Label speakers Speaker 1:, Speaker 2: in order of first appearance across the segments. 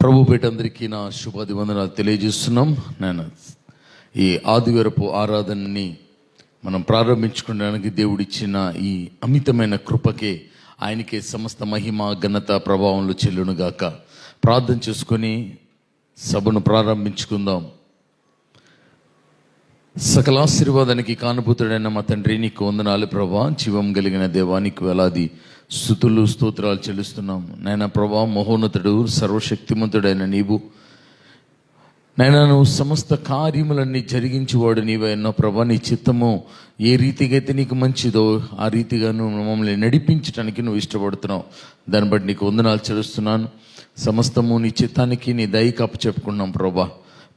Speaker 1: ప్రభు పేటందరికీ నా శుభాభివందనాలు తెలియజేస్తున్నాం. నేను ఈ ఆదివారపు ఆరాధనని మనం ప్రారంభించుకోవడానికి దేవుడిచ్చిన ఈ అమితమైన కృపకే ఆయనకే సమస్త మహిమ ఘనత ప్రభావంలో చెల్లునుగాక. ప్రార్థన చేసుకొని సభను ప్రారంభించుకుందాం. సకల ఆశీర్వాదానికి కానుభూతుడైన మా తండ్రి, నీకు వందనాలు ప్రభా. జీవం కలిగిన దేవానికి వేలాది స్తుతులు స్తోత్రాలు చెల్లిస్తున్నాం నాయన ప్రభా. మహోన్నతుడు సర్వశక్తిమంతుడైన నీవు నాయన, నువ్వు సమస్త కార్యములన్నీ జరిగించేవాడు నీవే అన్న ప్రభా. నీ చిత్తము ఏ రీతిగా అయితే నీకు మంచిదో ఆ రీతిగా నువ్వు మమ్మల్ని నడిపించడానికి నువ్వు ఇష్టపడుతున్నావు. దాన్ని బట్టి నీకు వందనాలు చెల్లిస్తున్నాను. సమస్తము నీ చిత్తానికి నీ దయకి అప్పచెప్పుకున్నాం ప్రభా.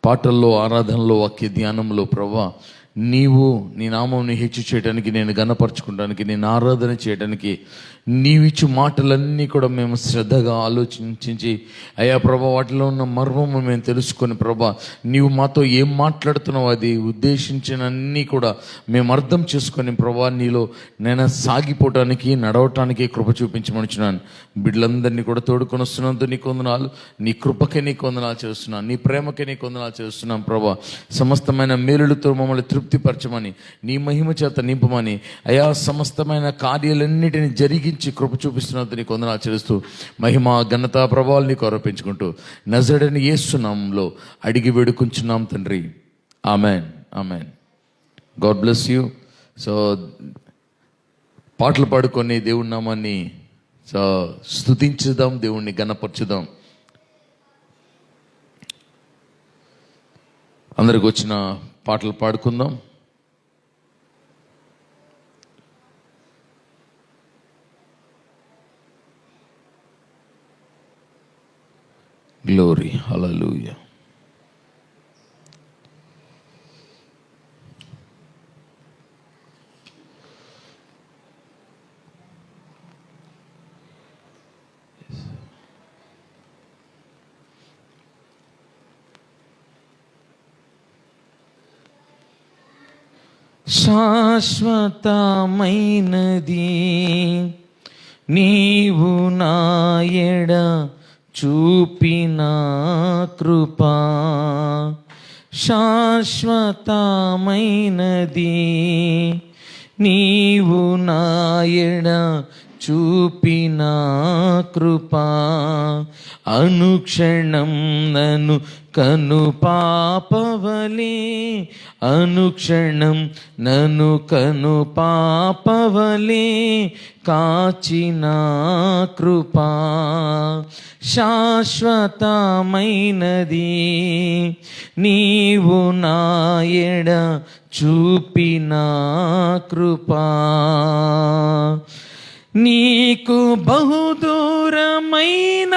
Speaker 1: పాటల్లో, ఆరాధనలో, వాక్య ధ్యానంలో ప్రభా, నీవు నీ నామంని హెచ్చు చేయడానికి, నేను ఘనపరచుకోవడానికి, నేను ఆరాధన చేయడానికి నీవిచ్చు మాటలన్నీ కూడా మేము శ్రద్ధగా ఆలోచించి అయ్యా ప్రభా, వాటిలో ఉన్న మర్మము మేము తెలుసుకొని ప్రభా, నీవు మాతో ఏం మాట్లాడుతున్నావు అది ఉద్దేశించిన అన్నీ కూడా మేము అర్థం చేసుకొని ప్రభా, నీలో నేను సాగిపోవటానికి నడవటానికి కృప చూపించమనుచున్నాను. బిడ్డలందరినీ కూడా తోడుకొని వస్తున్నందుకు నీకు వందనాలు. నీ కృపకే నీకు వందనాలు చేస్తున్నాను. నీ ప్రేమకే నీకు వందనాలు చేస్తున్నాను ప్రభా. సమస్తమైన మేలులతో మమ్మల్ని తృప్తిపరచమని, నీ మహిమ చేత నింపమని అయా, సమస్తమైన కార్యాలన్నిటిని జరిగించి కృప చూపిస్తున్నందుకు నీకు వందనాలు చేస్తూ మహిమ ఘనత ప్రభావాలు నీకు ఆరోపించుకుంటూ నజరేయుడైన యేసు నామములో అడిగి వేడుకుంటున్నాం తండ్రి. Amen, amen. God bless you. So పాటలు పాడుకొని దేవుడి నామాన్ని స్తుతించుదాం, దేవుణ్ణి ఘనపరచుదాం. అందరికి వచ్చిన పాటలు పాడుకుందాం. గ్లోరీ, హల్లెలూయా. శాశ్వతమైనది నీవు నా ఎడ చూపిన కృపా, శాశ్వతమైనది నీవు నా ఎడ చూపిన కృపా, అనుక్షణం నన్ను కను పాపవలే, అనుక్షణం నన్ను కను పాపవలే కాచిన కృపా, శాశ్వతమైనది నీవు నా ఎడ చూపిన కృపా. నీకు బహుదూరమైన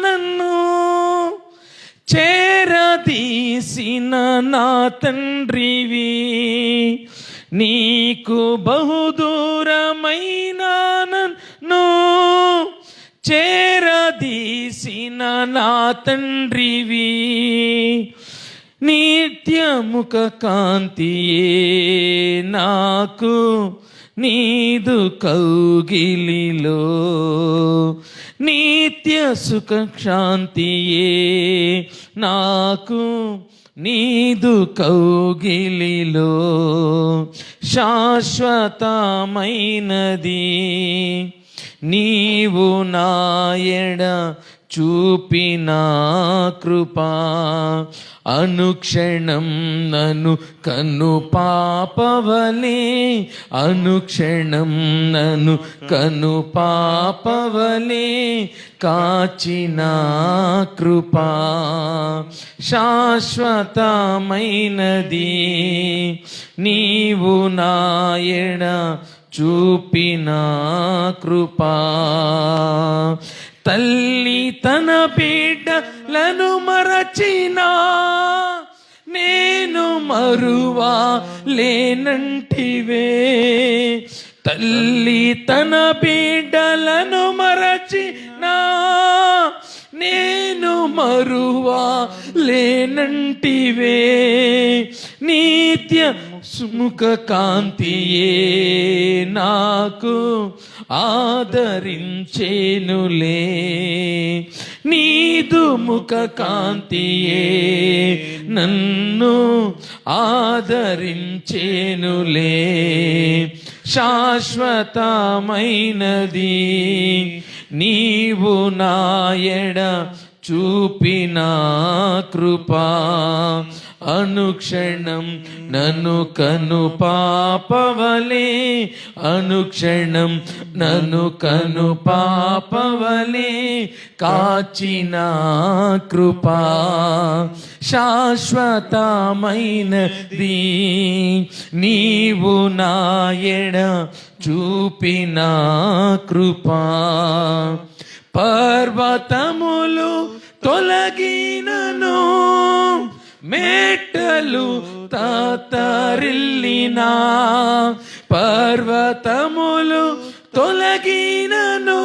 Speaker 1: నన్ను చేరదీసిన నా తండ్రివి, నీకు బహుదూరమైన నన్ను చేరదీసిన నా తండ్రివి, నిత్యముఖ కాంతియే నాకు నీదు కౌగిలిలో, నిత్య సుఖ శాంతియే నాకు నీదు కౌగిలిలో, శాశ్వతమైనది నీవు నా ఎడ చూపిన కృపా, అనుక్షణం నన్ను కన్ను పాపవలే, అనుక్షణం నన్ను కన్ను పాపవలే కాచిన కృపా, శాశ్వతమైనది నీవు నా ఎడ చూపిన కృపా. తల్లి తన బిడ్డలను మరచినా నేను మరువా లేనంటివే, తల్లి తన బిడ్డలను మరచినా నేను మరువా లేనంటివే, నిత్య సుముఖ కాంతియే నాకు ఆదరించేనులే, నీదు ముఖ కాంతియే నన్ను ఆదరించేనులే. శాశ్వతమైనది నీవు నాయడ చూపిన కృపా, అనుక్షణం నన్ను కను పాపవలే, అనుక్షణం నన్ను కను పాపవలే కాచిన కృపా. శాశ్వతమైనది నీవు నాయడ చూపిన కృపా. పర్వతములు తొలగినను, మేటలు తత్తరిల్లినా, పర్వతములు తొలగినను,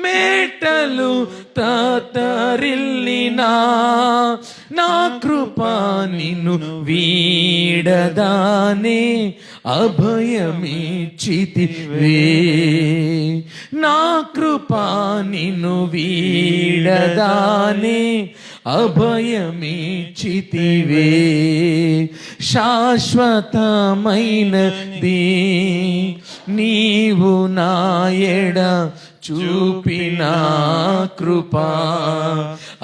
Speaker 1: మేటలు తత్తరిల్లినా, నా కృపా నిన్ను వీడదానే అభయమిచ్చితివే. నా కృపా నిన్ను వీడదానే అభయమిచ్చితివే. శాశ్వతమైనది నీవు నాయడ చూపిన కృపా,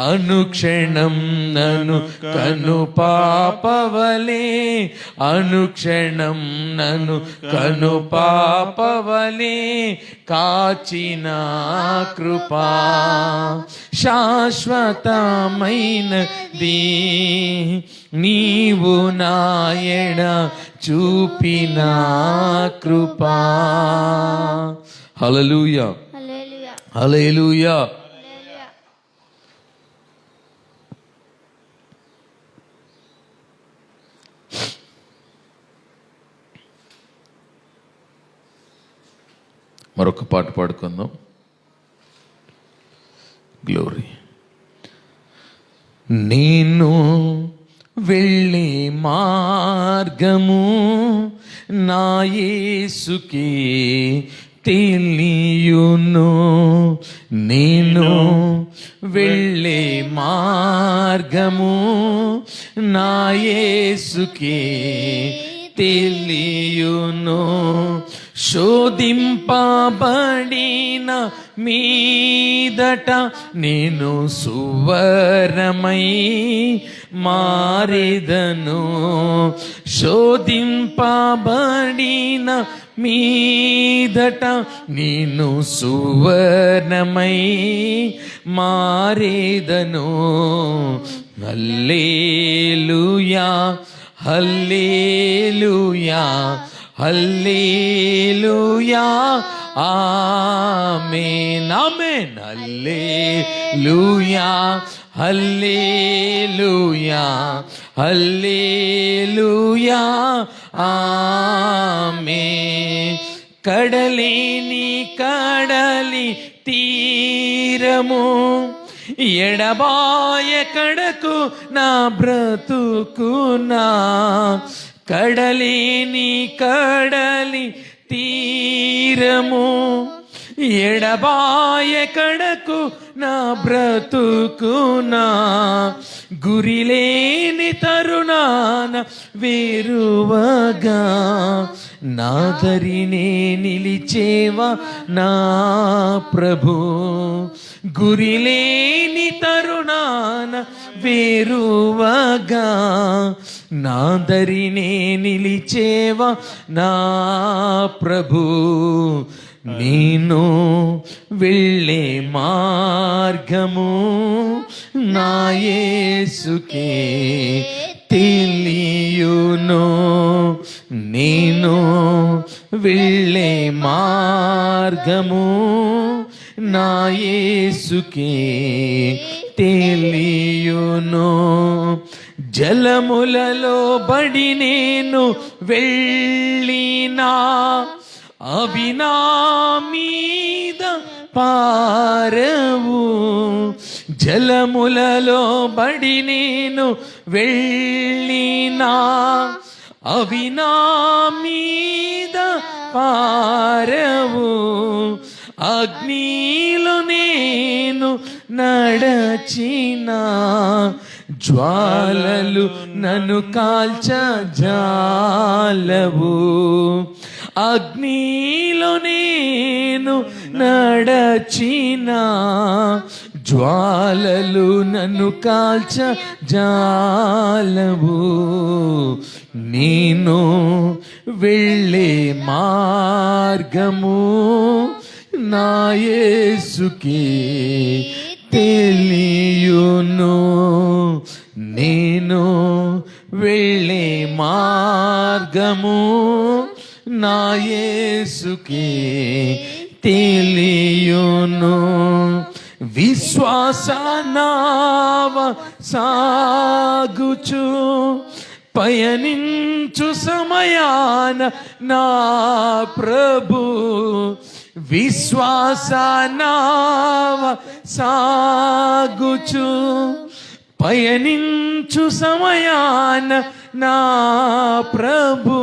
Speaker 1: అనుక్షణం నన్ను కను పాపవలే, అనుక్షణం నన్ను కను పాపవలే కాచిన కృపా. శాశ్వతమైనది నీవు నాయడ చూపిన కృపా. హల్లెలూయా, హల్లెలూయా. మరొక పాట పాడుకుందాం. గ్లోరీ. నేను వెళ్ళే మార్గము నా యేసుకే తెలియును, నేను వెళ్ళే మార్గము నా యేసుకే తెలియును. శోధింపబడిన మీదట నేను సువర్ణమై మారెదను, శోధింపబడిన మీదట నేను సువర్ణమై మారెదను. హల్లెలూయా, హల్లెలూయా, హల్లెలూయా, ఆమేన్, ఆమేన్. హల్లెలూయా, హల్లెలూయా, హల్లెలూయా, ఆమేన్. కడలేని కడలి తీరము ఎడబాయకడకు నా బ్రతుకునా, కడలేని కడలి తీరము ఎడబాయకడకు నా బ్రతుకునా, గురిలేని తరుణాన వేరువగా నా దరినే నిలిచేవా నా ప్రభు, గురిలేని తరుణాన వేరువగా నా దరినే నిలిచేవా నా ప్రభు. నేను వెళ్ళే మార్గము నా యేసుకే తెలియును, నేను వెళ్ళే మార్గము నా యేసుకే తెలియును. జలములలో బడి నేను వెళ్ళినా అవి నా మీద పారవు, జలములలో బడి నేను వెళ్ళినా అవి నా మీద పారవు, అగ్నిలో నేను నేను నడచిన జ్వాలలు నన్ను కాల్చజాలవు. అగ్నిలో నేను నడచిన జ్వాలలు నన్ను కాల్చజాలవు. నేను వెళ్ళే మార్గము నా యేసుకే తెలియును. నేను వెళ్ళే మార్గము నా యేసుకే తెలియును. విశ్వాస నావ సాగుచు పయనించు సమయాన నా ప్రభు విశ్వాస నావ సాగుచు పయనించు సమయాన నా ప్రభు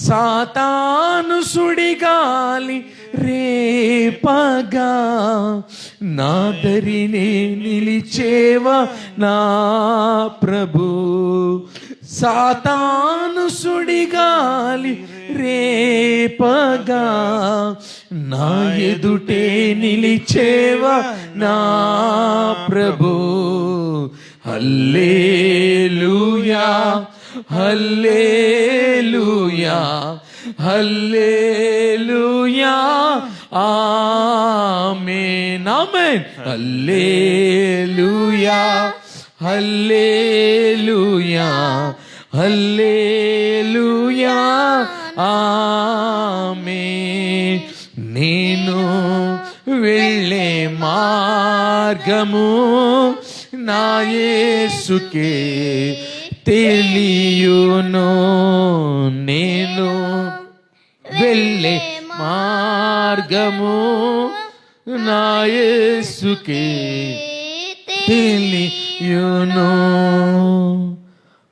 Speaker 1: సాతాను సుడిగాలి రేపగా నా దరినే నిలిచేవా నా ప్రభు. సాతాను సుడిగాలి రేపగా నా ఎదుటే నిలిచేవా నా ప్రభు. హల్లెలూయా హల్లెలూయా హల్లెలూయా ఆమేన్ ఆమేన్. హల్లెలూయా హల్లెలూయా హల్లెలూయా ఆమేన్. నేను వెళ్ళే మార్గము నా యేసుకే తెలియును. నేను వెళ్ళే మార్గము నా యేసుకే తెలియును.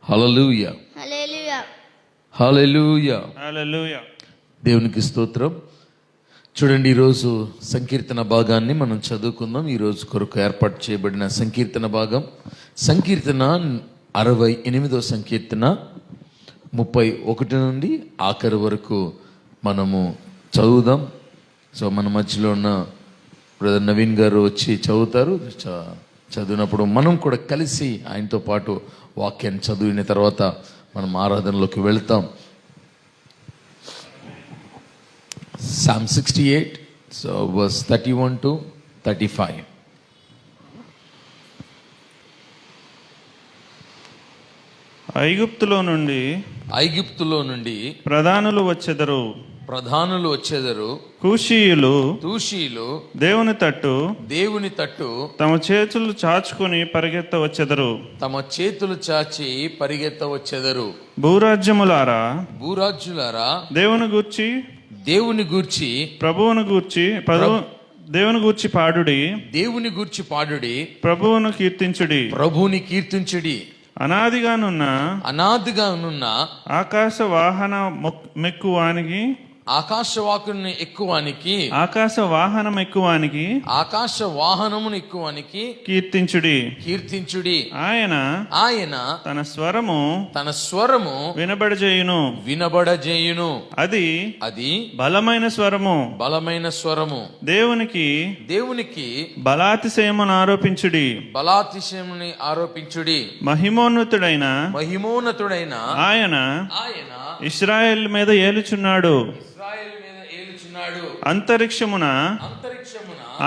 Speaker 1: హల్లెలూయా
Speaker 2: హల్లెలూయా
Speaker 1: హల్లెలూయా
Speaker 3: హల్లెలూయా.
Speaker 1: దేవునికి స్తోత్రం. చూడండి, ఈరోజు సంకీర్తన భాగాన్ని మనం చదువుకుందాం. ఈరోజు కొరకు ఏర్పాటు చేయబడిన సంకీర్తన భాగం సంకీర్తన 68వ సంకీర్తన 31 నుండి ఆఖరి వరకు మనము చదువుదాం. సో మన మధ్యలో ఉన్న బ్రదర్ నవీన్ గారు వచ్చి చదువుతారు. చదివినప్పుడు మనం కూడా కలిసి ఆయనతో పాటు వాక్యాన్ని చదివిన తర్వాత మనం ఆరాధనలోకి వెళ్తాం. Psalm 68, so verse 31 to 35.
Speaker 3: ఐగుప్తులో నుండి ప్రధానులు వచ్చెదరు. కూషీయులు దేవుని తట్టు తమ చేతులు చాచి పరిగెత్తవచ్చెదరు. భూరాజ్యములారా దేవుని గూర్చి దేవుని గూర్చి పాడుడి. ప్రభువుని కీర్తించుడి. అనాదిగానున్న ఆకాశ వాహన మెక్కువానికి
Speaker 1: ఆకాశ వాహనమును ఎక్కువానికి కీర్తించుడి. ఆయన తన స్వరము వినబడజేయును. అది బలమైన స్వరము. దేవునికి బలాతిశయమును ఆరోపించుడి. మహిమోన్నతుడైన ఆయన ఇశ్రాయేలు మీద ఏలుచున్నాడు. అంతరిక్షమున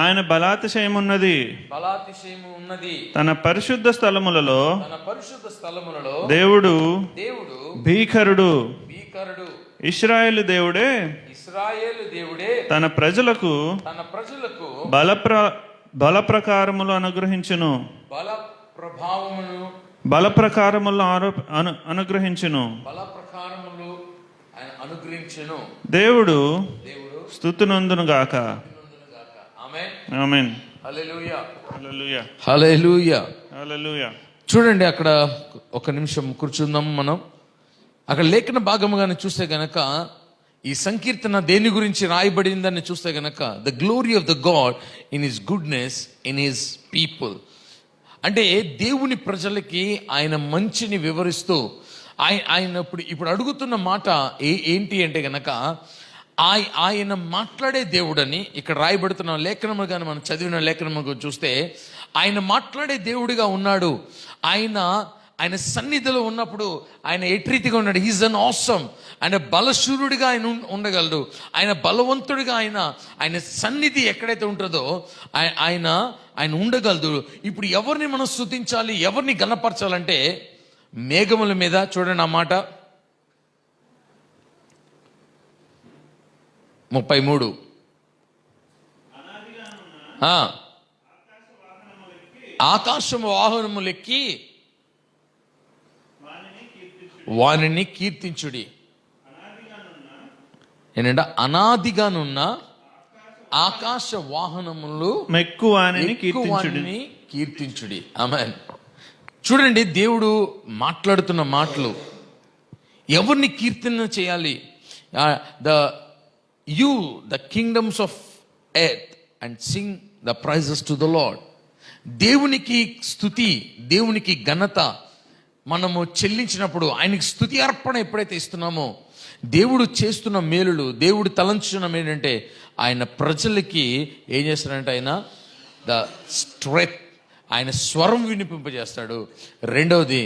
Speaker 1: ఆయన బలాతిశయమున్నది. తన పరిశుద్ధ స్థలములలో దేవుడు భీకరుడు. ఇశ్రాయేలు దేవుడే తన ప్రజలకు బల ప్రకారములు అనుగ్రహించును. దేవుడు స్తుతినందును గాక. ఆమేన్. హల్లెలూయా హల్లెలూయా
Speaker 3: హల్లెలూయా.
Speaker 1: చూడండి, అక్కడ ఒక నిమిషం కూర్చుందాం మనం. అక్కడ లేఖన భాగముగానే చూస్తే గనక ఈ సంకీర్తన దేని గురించి రాయబడిందని చూస్తే గనక the glory of the God in his goodness in his people. అంటే దేవుని ప్రజలకి ఆయన మంచిని వివరిస్తూ ఆయన ఇప్పుడు అడుగుతున్న మాట ఏంటి అంటే గనక ఆయన మాట్లాడే దేవుడని ఇక్కడ రాయబడుతున్న లేఖనము కానీ మనం చదివిన లేఖనము చూస్తే ఆయన మాట్లాడే దేవుడిగా ఉన్నాడు. ఆయన సన్నిధిలో ఉన్నప్పుడు ఆయన ఎట్రీతిగా ఉన్నాడు. He's an awesome. ఆయన బలశూరుడిగా ఆయన ఉండగలడు. ఆయన బలవంతుడిగా ఆయన సన్నిధి ఎక్కడైతే ఉంటుందో ఆయన ఉండగలదు. ఇప్పుడు ఎవరిని మనం స్తుతించాలి, ఎవరిని గణపరచాలంటే మేఘముల మీద చూడండి ఆ మాట 33 ఆకాశము వాహనములెక్కి వానిని కీర్తించుడి. ఏంటంటే అనాదిగానున్న ఆకాశ వాహనములు
Speaker 3: మెక్కువానిని
Speaker 1: కీర్తించుడి. ఆమేన్. చూడండి దేవుడు మాట్లాడుతున్న మాటలు. ఎవరిని కీర్తన చేయాలి? The kingdoms of earth and sing the praises to the lord. దేవునికి స్తుతి, దేవునికి ఘనత మనము చెల్లించినప్పుడు, ఆయనకి స్తుతి అర్పణ ఎప్పుడైతే ఇస్తున్నామో, దేవుడు చేస్తున్న మేలులు, దేవుడు తలంచున్న ఏంటంటే ఆయన ప్రజలకి ఏం చేస్తాడంటే ఆయన ద స్ట్రెంగ్త్, ఆయన స్వరం వినిపింపజేస్తాడు. రెండవది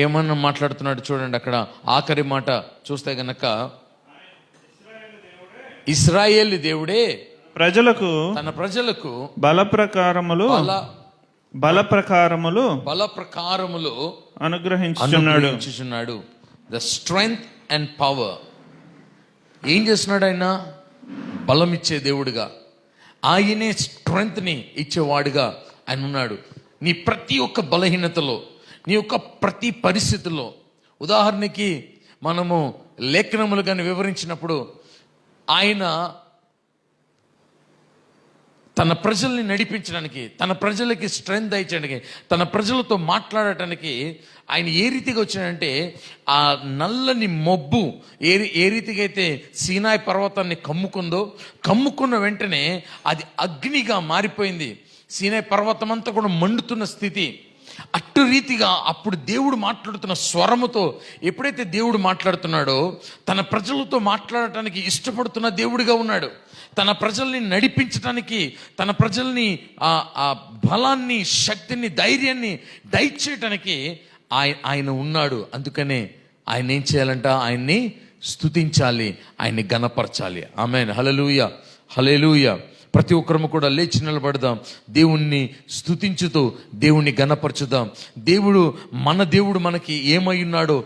Speaker 1: ఏమన్నా మాట్లాడుతున్నాడు చూడండి, అక్కడ ఆఖరి మాట చూస్తే గనక ఇశ్రాయేలు దేవుడే
Speaker 3: ప్రజలకు
Speaker 1: తన ప్రజలకు
Speaker 3: బల ప్రకారములు అనుగ్రహించుచున్నాడు. The strength and power. ఏం చేస్తున్నాడు ఆయన? బలం ఇచ్చే దేవుడుగా, ఆయనే స్ట్రెంగ్త్ ని ఇచ్చేవాడుగా ఆయన ఉన్నాడు. నీ ప్రతి ఒక్క బలహీనతలో, నీ యొక్క ప్రతి పరిస్థితుల్లో, ఉదాహరణకి మనము లేఖనములు కానీ వివరించినప్పుడు ఆయన తన ప్రజల్ని నడిపించడానికి, తన ప్రజలకి స్ట్రెంగ్త్ ఇచ్చడానికి, తన ప్రజలతో మాట్లాడటానికి ఆయన ఏ రీతిగా వచ్చాడంటే, ఆ నల్లని మబ్బు ఏ రీతిగా అయితే సీనాయి పర్వతాన్ని కమ్ముకున్న వెంటనే అది అగ్నిగా మారిపోయింది. సీనాయి పర్వతం అంతా కూడా మండుతున్న స్థితి. అట్టు రీతిగా అప్పుడు దేవుడు మాట్లాడుతున్న స్వరముతో, ఎప్పుడైతే దేవుడు మాట్లాడుతున్నాడో తన ప్రజలతో మాట్లాడటానికి ఇష్టపడుతున్న దేవుడిగా ఉన్నాడు. తన ప్రజల్ని నడిపించడానికి, తన ప్రజల్ని ఆ బలాన్ని, శక్తిని, ధైర్యాన్ని దయచేయటానికి ఆయన ఉన్నాడు. అందుకనే ఆయన ఏం చేయాలంట? ఆయన్ని స్తుతించాలి, ఆయన్ని గణపరచాలి. ఆమేన్. హల్లెలూయా, హల్లెలూయా. ప్రతి ఒక్కరము కూడా లేచి నిలబడదాం, దేవుణ్ణి స్తుతించుతూ దేవుణ్ణి గణపరచుదాం. మన దేవుడు మనకి ఏమై ఉన్నాడో,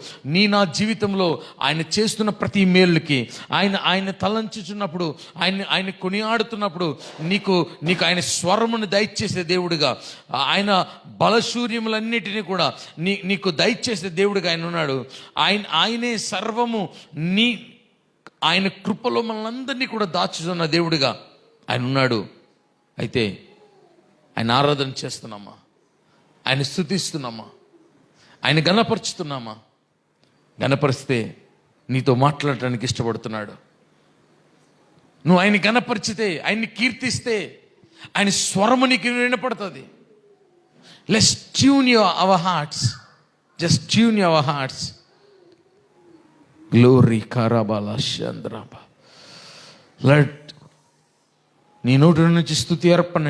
Speaker 3: నా జీవితంలో ఆయన చేస్తున్న ప్రతి మేలుకి, ఆయన తలంచుచున్నప్పుడు, ఆయన కొనియాడుతున్నప్పుడు నీకు ఆయన స్వరమును దయచేసే దేవుడుగా, ఆయన బలశూర్యములన్నిటినీ కూడా నీకు దయచేసే దేవుడుగా ఆయన ఉన్నాడు. ఆయనే సర్వము. ఆయన కృపలో మనందరినీ కూడా దాచుతున్న దేవుడుగా ఆయన ఉన్నాడు. అయితే ఆయన ఆరాధన చేస్తున్నామా? ఆయన స్తుతిస్తున్నామా? ఆయన గణపరుచుతున్నామా? గణపరిస్తే నీతో మాట్లాడటానికి ఇష్టపడుతున్నాడు. నువ్వు ఆయన గణపరిచితే, ఆయన్ని కీర్తిస్తే ఆయన స్వరము నీకు వినపడుతుంది. Let's tune our hearts, just tune our hearts. Glory కారాబాలా చంద్రాబా. లెట్ నీ నోటి నుంచి స్తుతి అర్పణ.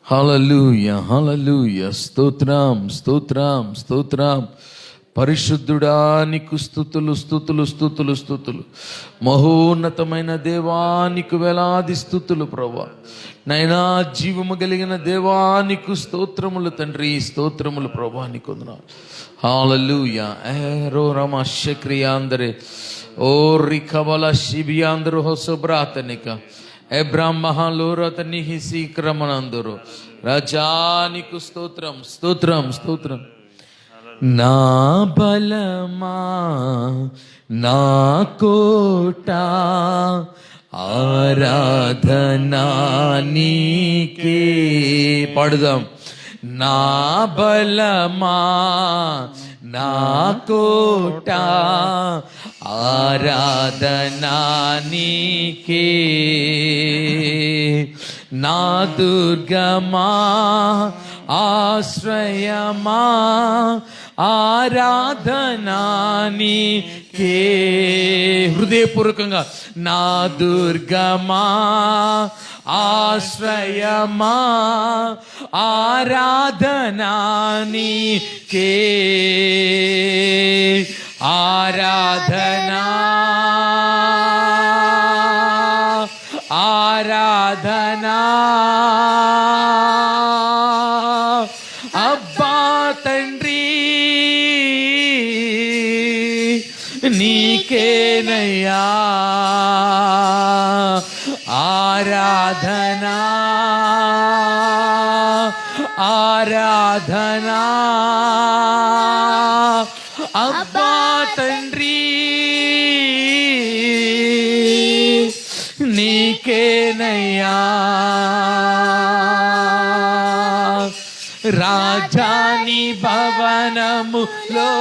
Speaker 3: హల్లెలూయా, హల్లెలూయా. స్తోత్రం, స్తోత్రం, స్తోత్రం. పరిశుద్ధుడా నీకు స్తుతులు, స్తుతులు, స్తుతులు, స్తుతులు. మహోన్నతమైన దేవానికి వేలాది స్తుతులు ప్రభువా. నైనా జీవము కలిగిన దేవానికి స్తోత్రములు తండ్రి, స్తోత్రములు ప్రభువా. నీకు వందనాలు. హల్లెలూయా. ఏరో రమ శక్రియాందరే ఓ రికబల శిబియాందరు హొసబ్రాతనిక ఎబ్రామ్ మహాలోరతని హిసి క్రమనందరు రాజానికి స్తోత్రం, స్తోత్రం, స్తోత్రం. నా బలమా, నా కోట, ఆరాధనా నీకే. పాడుదాం. నా బలమా, నా కోట ఆరాధనా నీకే, నా దుర్గమా ఆశ్రయమా ఆరాధనా నీకే. హృదయపూర్వకంగా నా దుర్గమా ఆశ్రయమా ఆరాధనా నీకే, ఆరాధనా ఆరాధనా. అబ్బా తండ్రి నీకేనయ్యా ఆరాధనా ఆరాధనా. అబ్బా తండ్రి నీకేనయ్యా రాజాని భవనములో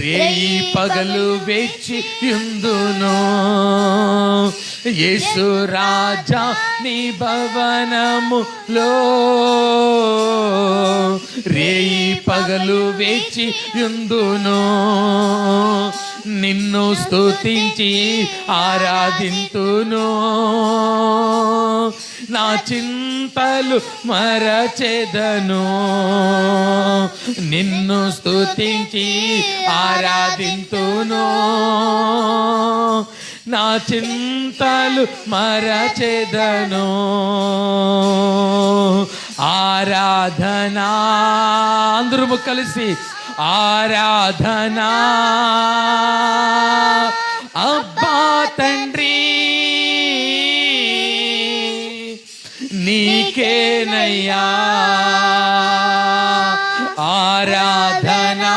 Speaker 3: రేయి పగలు వేచి యుందును, యేసు రాజా నీ భవనములో రేయి పగలు వేచి యుందును, నిన్ను స్తుతించి ఆరాధింతును, నా చింతలు మరచెదను, నిన్ను స్తుతించి ఆరాధింతును, నా చింతలు మరచెదను. ఆరాధనా, అందరూ కలిసి ఆరాధనా. అబ్బా తండ్రి నీకేనయ్యా ఆరాధనా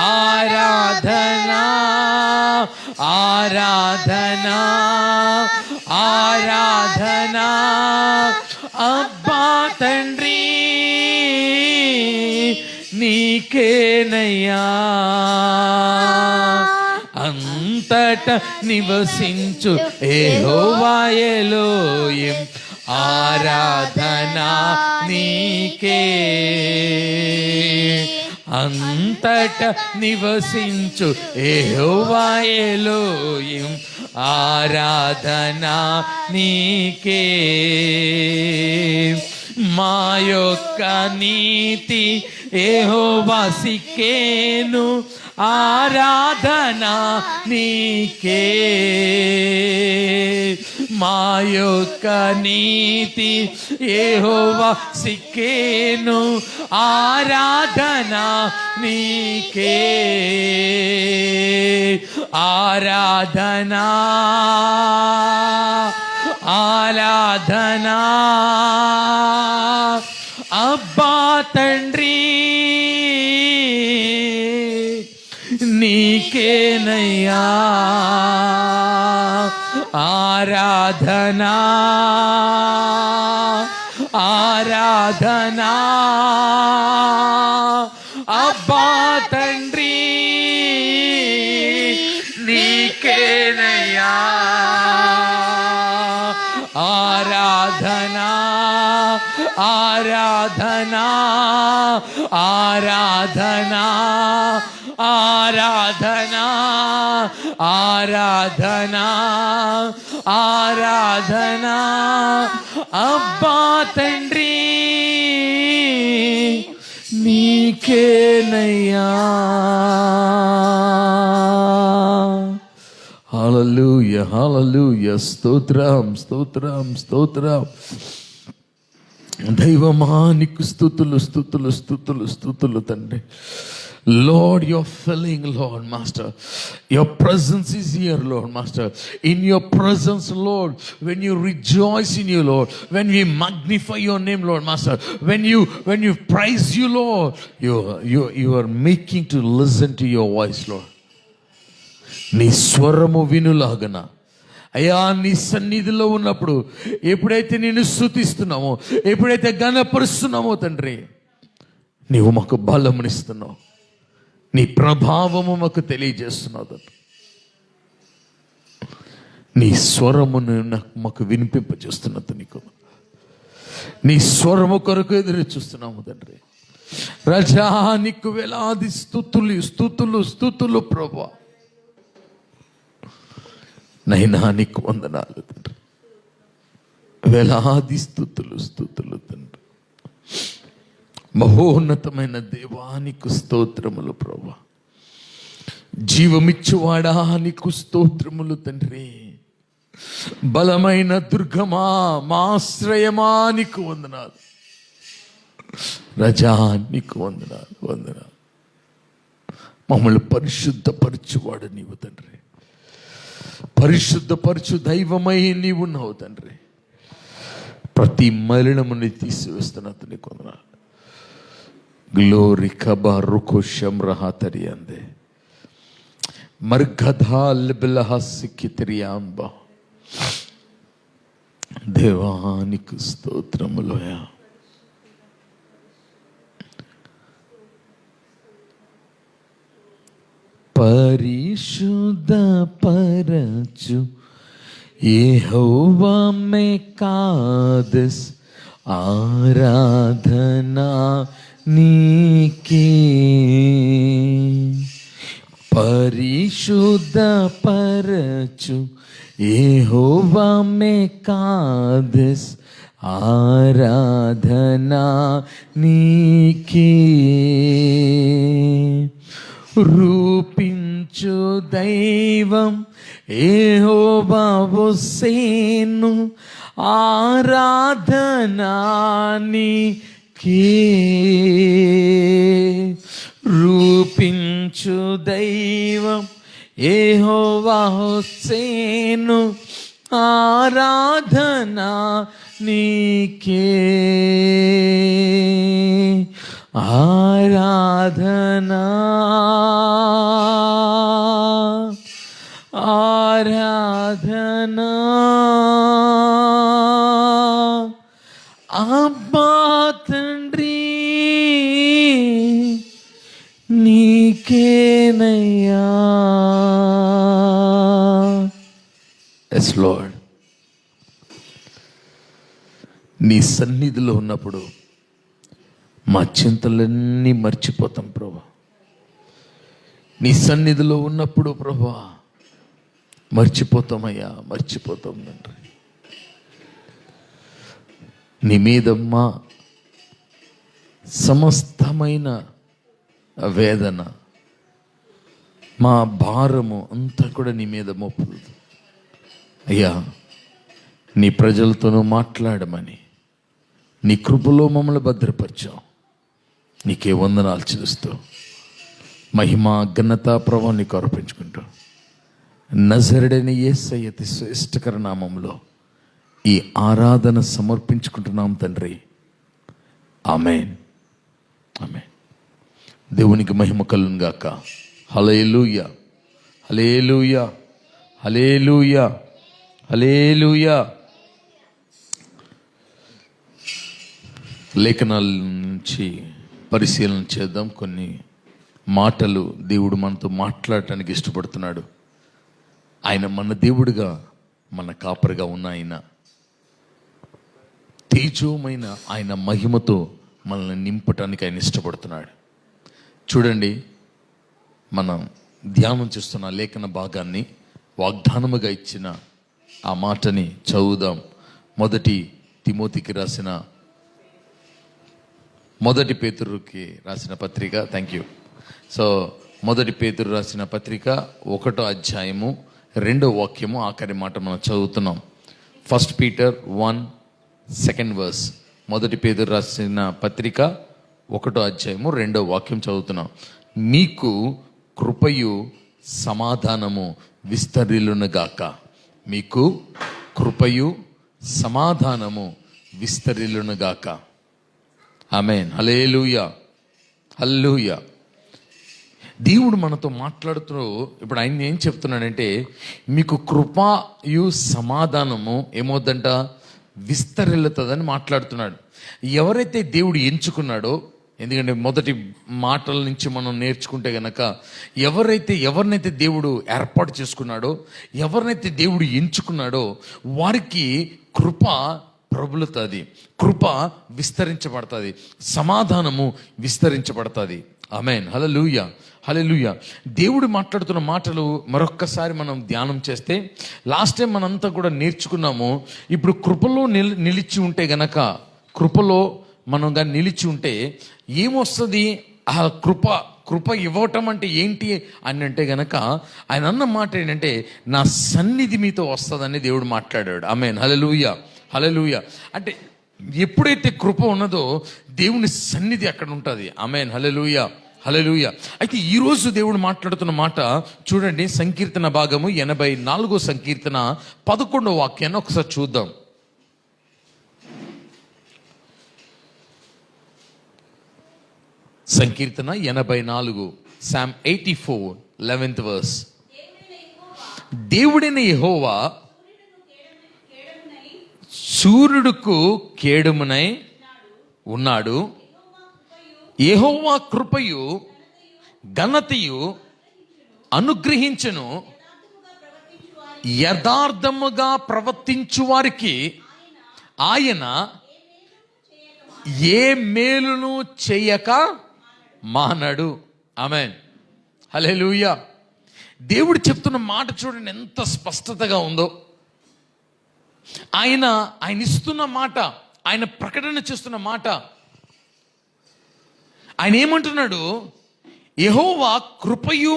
Speaker 3: ఆరాధనా ఆరాధనా ఆరాధనా. అబ్బా తండ్రి నీకేనయ్యా అంతట నివసించు యెహోవా ఎలోహిం ఆరాధనా నీకే, అంతట నివసించు యెహోవా ఎలోహిం ఆరాధనా నీకే. మా యొక్క నీతి యెహోవా సిక్కేను ఆరాధనా నీకే, మా యొక్క నీతి యెహోవా సిక్కేను ఆరాధనా నీకే, ఆరాధనా ఆరాధనా. అబ్బా తండ్రి నీకేనయ్యా ఆరాధనా ఆరాధనా. అబ్బా తండ్రి నీకేనయ్యా ఆరాధనా ఆరాధనా ఆరాధనా ఆరాధనా ఆరాధనా ఆరాధనా. అబ్బా తండ్రి నీకేనయ్యా. హల్లెలూయా హల్లెలూయా. స్తోత్రం స్తోత్రం స్తోత్రం. దైవమా నీకు స్తుతులు స్తుతులు స్తుతులు స్తుతులు తండ్రి. Lord, you're filling, Lord, Master. Your presence is here, Lord, Master. In your presence, Lord, when you rejoice in you, Lord, when we magnify your name, Lord, Master, when you praise you, Lord, you are making to listen to your voice, Lord. నీ స్వరము వినులాగన అయ్యా, నీ సన్నిధిలో ఉన్నప్పుడు ఎప్పుడైతే నిన్ను స్తుతిస్తున్నామో, ఎప్పుడైతే ఘనపరుస్తున్నామో తండ్రి,
Speaker 1: నీవు మాకు బలమునిస్తున్నావు, నీ ప్రభావము మాకు తెలియజేస్తున్నావు తండ్రి. నీ స్వరమును మాకు వినిపింపజేస్తున్నది నీకు, నీ స్వరము కొరకు ఎదురు చూస్తున్నాము తండ్రి. రజా నీకు వేలాది స్తుతులు స్తుతులు స్తుతులు ప్రభా. నైనా నీకు వందనాలు తండ్రి, వేలాది స్తుతులు స్తుతులు తండ్రి. మహోన్నతమైన దేవానికి స్తోత్రములు ప్రభా. జీవమిచ్చువాడా నీకు స్తోత్రములు తండ్రి. బలమైన దుర్గమా, మా ఆశ్రయమా నీకు వందనాలు. రజా నీకు వందనాలు వందనాలు. మమ్మల్ని పరిశుద్ధపరచువాడు నీవు తండ్రి, పరిశుద్ధపరచు దైవమై నీవు ఉన్నావు తండ్రి. ప్రతి మలినముని తీసివేస్తున్నది నీకు వందనాలు. గ్లోరీ కబా రుకు షమ్రహాతరి అందే మర్గధాల్ బిలహసికిత్రియాంబా. దేవానికి స్తోత్రములోయా. పరిశుద్ధ పరచు యెహోవా మే కాదస్ ఆరాధనా నీకే. పరిశుద్ధ పరచు యెహోవా మే కాదస్ ఆరాధనా నీకే. రూపించు దైవం యెహోవా హోసేను ఆరాధనా నీకే. రూపించు దైవం యెహోవా హోసేను ఆరాధనా నీకే. ఆరాధనా ఆరాధనా అబ్బా తండ్రి నీకేనయ్యా. ఎస్ లార్డ్, నీ సన్నిధిలో ఉన్నప్పుడు మా చింతలన్నీ మర్చిపోతాం ప్రభా. నీ సన్నిధిలో ఉన్నప్పుడు ప్రభా మర్చిపోతామయ్యా, మర్చిపోతాం తండ్రి. నీ మీద మా సమస్తమైన వేదన, మా భారము అంతా కూడా నీ మీద మోపుతుంది అయ్యా. నీ ప్రజలతోనూ మాట్లాడమని నీ కృపలో మమ్మల్ని భద్రపరిచావు. నీకే వందనాలు చెల్లిస్తూ మహిమ ఘనత ప్రభావం నీకు అర్పించుకుంటూ నజరుడైన యేసయ్య అతి శ్రేష్టకర నామంలో ఈ ఆరాధన సమర్పించుకుంటున్నాం తండ్రి. ఆమేన్ ఆమేన్. దేవునికి మహిమ కలుగును గాక. హల్లెలూయా హల్లెలూయా హల్లెలూయా హల్లెలూయా. లేఖనాల నుంచి పరిశీలన చేద్దాం. కొన్ని మాటలు దేవుడు మనతో మాట్లాడటానికి ఇష్టపడుతున్నాడు. ఆయన మన దేవుడుగా, మన కాపరిగా ఉన్న ఆయన తేజోమైన ఆయన మహిమతో మనల్ని నింపటానికి ఆయన ఇష్టపడుతున్నాడు. చూడండి, మనం ధ్యానం చేస్తున్న లేఖన భాగాన్ని వాగ్దానముగా ఇచ్చిన ఆ మాటని చదువుదాం. మొదటి తిమోతికి రాసిన, మొదటి పేతురుకి రాసిన పత్రిక. Thank you. సో మొదటి పేతురు రాసిన పత్రిక 1వ అధ్యాయము 2వ వాక్యము ఆఖరి మాట మనం చదువుతున్నాం. 1 Peter 1 verse. మొదటి పేతురు రాసిన పత్రిక 1వ అధ్యాయము 2వ వాక్యం చదువుతున్నాం. మీకు కృపయు సమాధానము విస్తరిల్లునుగాక. మీకు కృపయు సమాధానము విస్తరిల్లునుగాక. ఆమేన్. హల్లెలూయా హల్లెలూయా. దేవుడు మనతో మాట్లాడుతూ ఇప్పుడు ఆయన ఏం చెప్తున్నాడంటే, మీకు కృపయు సమాధానము ఏమవుద్దంట, విస్తరిల్లుతుందని మాట్లాడుతున్నాడు. ఎవరైతే దేవుడు ఎంచుకున్నాడో,
Speaker 3: ఎందుకంటే మొదటి మాటల నుంచి మనం నేర్చుకుంటే గనక ఎవరినైతే దేవుడు ఏర్పాటు చేసుకున్నాడో, ఎవరినైతే దేవుడు ఎంచుకున్నాడో వారికి కృప ప్రబలుతుంది, కృప విస్తరించబడుతుంది, సమాధానము విస్తరించబడుతుంది. ఆమేన్. హల్లెలూయా, హల్లెలూయా. దేవుడు మాట్లాడుతున్న మాటలు మరొక్కసారి మనం ధ్యానం చేస్తే, లాస్ట్ టైం మనంతా కూడా నేర్చుకున్నాము. ఇప్పుడు కృపలో నిలిచి ఉంటే గనక, కృపలో మనం కానీ నిలిచి ఉంటే ఏమొస్తుంది? ఆ కృప ఇవ్వటం అంటే ఏంటి అని అంటే గనక, ఆయన అన్న మాట ఏంటంటే, నా సన్నిధి మీతో వస్తుందని దేవుడు మాట్లాడాడు. ఆమేన్. హల్లెలూయా, హల్లెలూయా. అంటే ఎప్పుడైతే కృప ఉన్నదో దేవుని సన్నిధి అక్కడ ఉంటుంది. ఆమేన్. హల్లెలూయా, హల్లెలూయా. అయితే ఈరోజు దేవుడు మాట్లాడుతున్న మాట చూడండి, సంకీర్తన భాగము 84వ సంకీర్తన 11వ వాక్యాన్ని ఒకసారి చూద్దాం. సంకీర్తన 84, Psalm 84, 11th verse. దేవుడైన యెహోవా సూర్యుడుకు కేడుమునై ఉన్నాడు. యెహోవా కృపయు ఘనతయు అనుగ్రహించును. యథార్థముగా ప్రవర్తించు వారికి ఆయన ఏ మేలును చేయక మానడు. ఆమేన్. హల్లెలూయా. దేవుడు చెప్తున్న మాట చూడండి ఎంత స్పష్టతగా ఉందో. ఆయన ఇస్తున్న మాట, ఆయన ప్రకటన చేస్తున్న మాట, ఆయన ఏమంటున్నాడు? యెహోవా కృపయు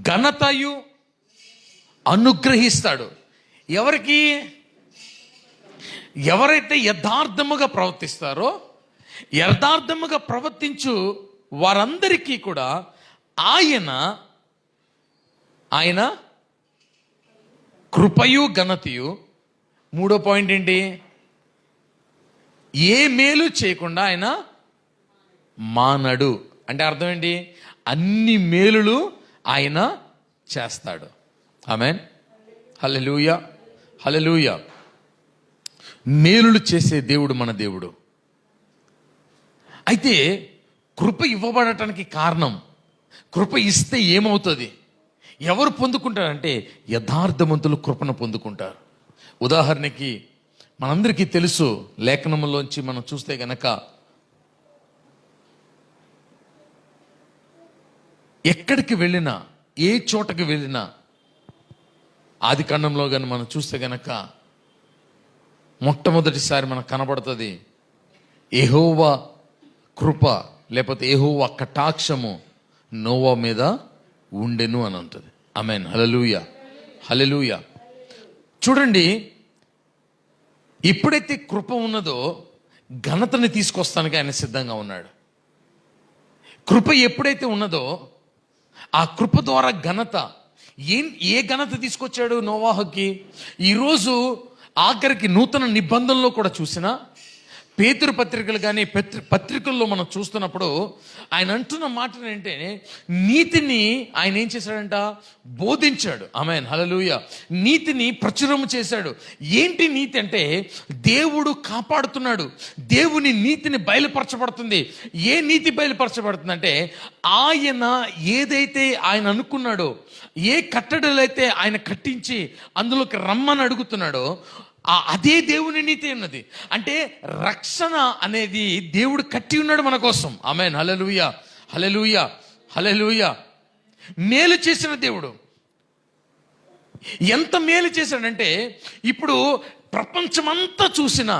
Speaker 3: ఘనతయు అనుగ్రహిస్తాడు. ఎవరికి? ఎవరైతే యథార్థముగా ప్రవర్తిస్తారో, యథార్థముగా ప్రవర్తించు వారందరికీ కూడా ఆయన కృపయు ఘనతయు. మూడో పాయింట్ ఏంటి? ఏ మేలు చేయకుండా ఆయన మానడు. అంటే అర్థం ఏంటి? అన్ని మేలులు ఆయన చేస్తాడు. ఆమేన్. హల్లెలూయా, హల్లెలూయా. మేలులు చేసే దేవుడు మన దేవుడు. అయితే కృప ఇవ్వబడటానికి కారణం, కృప ఇస్తే ఏమవుతుంది? ఎవరు పొందుకుంటారంటే యథార్థవంతులు కృపను పొందుకుంటారు. ఉదాహరణకి మనందరికీ తెలుసు, లేఖనంలోంచి మనం చూస్తే గనక ఎక్కడికి వెళ్ళినా, ఏ చోటకి వెళ్ళినా, ఆది కాండంలో కానీ మనం చూస్తే గనక మొట్టమొదటిసారి మనకు కనబడుతుంది యెహోవా కృప లేకపోతే యెహోవా కటాక్షము నోవా మీద ఉండెను అని ఉంటుంది. ఆమేన్. హల్లెలూయా, హల్లెలూయా. చూడండి, ఎప్పుడైతే కృప ఉన్నదో ఘనతని తీసుకొస్తానికి ఆయన సిద్ధంగా ఉన్నాడు. కృప ఎప్పుడైతే ఉన్నదో ఆ కృప ద్వారా ఘనత, ఏ ఘనత తీసుకొచ్చాడు నోవాహుకి? ఈరోజు ఆఖరికి నూతన నిబంధనలో కూడా చూసినా, పేతురు పత్రికలు కానీ పత్రికల్లో మనం చూస్తున్నప్పుడు ఆయన అంటున్న మాట ఏంటంటే, నీతిని ఆయన ఏం చేశాడంట? బోధించాడు. ఆమేన్. హల్లెలూయా. నీతిని ప్రచురం చేశాడు. ఏంటి నీతి అంటే? దేవుడు కాపాడుతున్నాడు. దేవుని నీతిని బయలుపరచబడుతుంది. ఏ నీతి బయలుపరచబడుతుందంటే, ఆయన ఏదైతే ఆయన అనుకున్నాడో, ఏ కట్టడలైతే ఆయన కట్టించి అందులోకి రమ్మని అడుగుతున్నాడో అదే దేవుని నీతి ఉన్నది. అంటే రక్షణ అనేది దేవుడు కట్టి ఉన్నాడు మన కోసం. ఆమేన్. హల్లెలూయా, హల్లెలూయా, హల్లెలూయా. మేలు చేసిన దేవుడు ఎంత మేలు చేశాడంటే, ఇప్పుడు ప్రపంచమంతా చూసిన,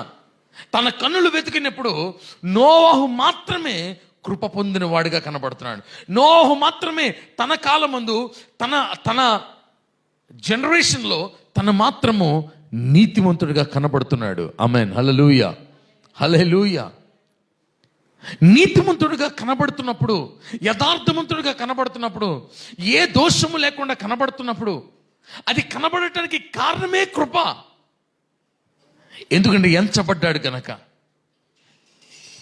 Speaker 3: తన కన్నులు వెతికినప్పుడు నోవాహు మాత్రమే కృప పొందిన వాడిగా కనబడుతున్నాడు. నోవాహు మాత్రమే తన కాలమందు, తన జనరేషన్లో తన మాత్రము నీతిమంతుడిగా కనబడుతున్నాడు. ఆమేన్. హల్లెలూయా, హల్లెలూయా. నీతిమంతుడిగా కనబడుతున్నప్పుడు, యథార్థవంతుడిగా కనబడుతున్నప్పుడు, ఏ దోషము లేకుండా కనబడుతున్నప్పుడు, అది కనబడటానికి కారణమే కృప. ఎందుకంటే ఎంచబడ్డాడు కనుక.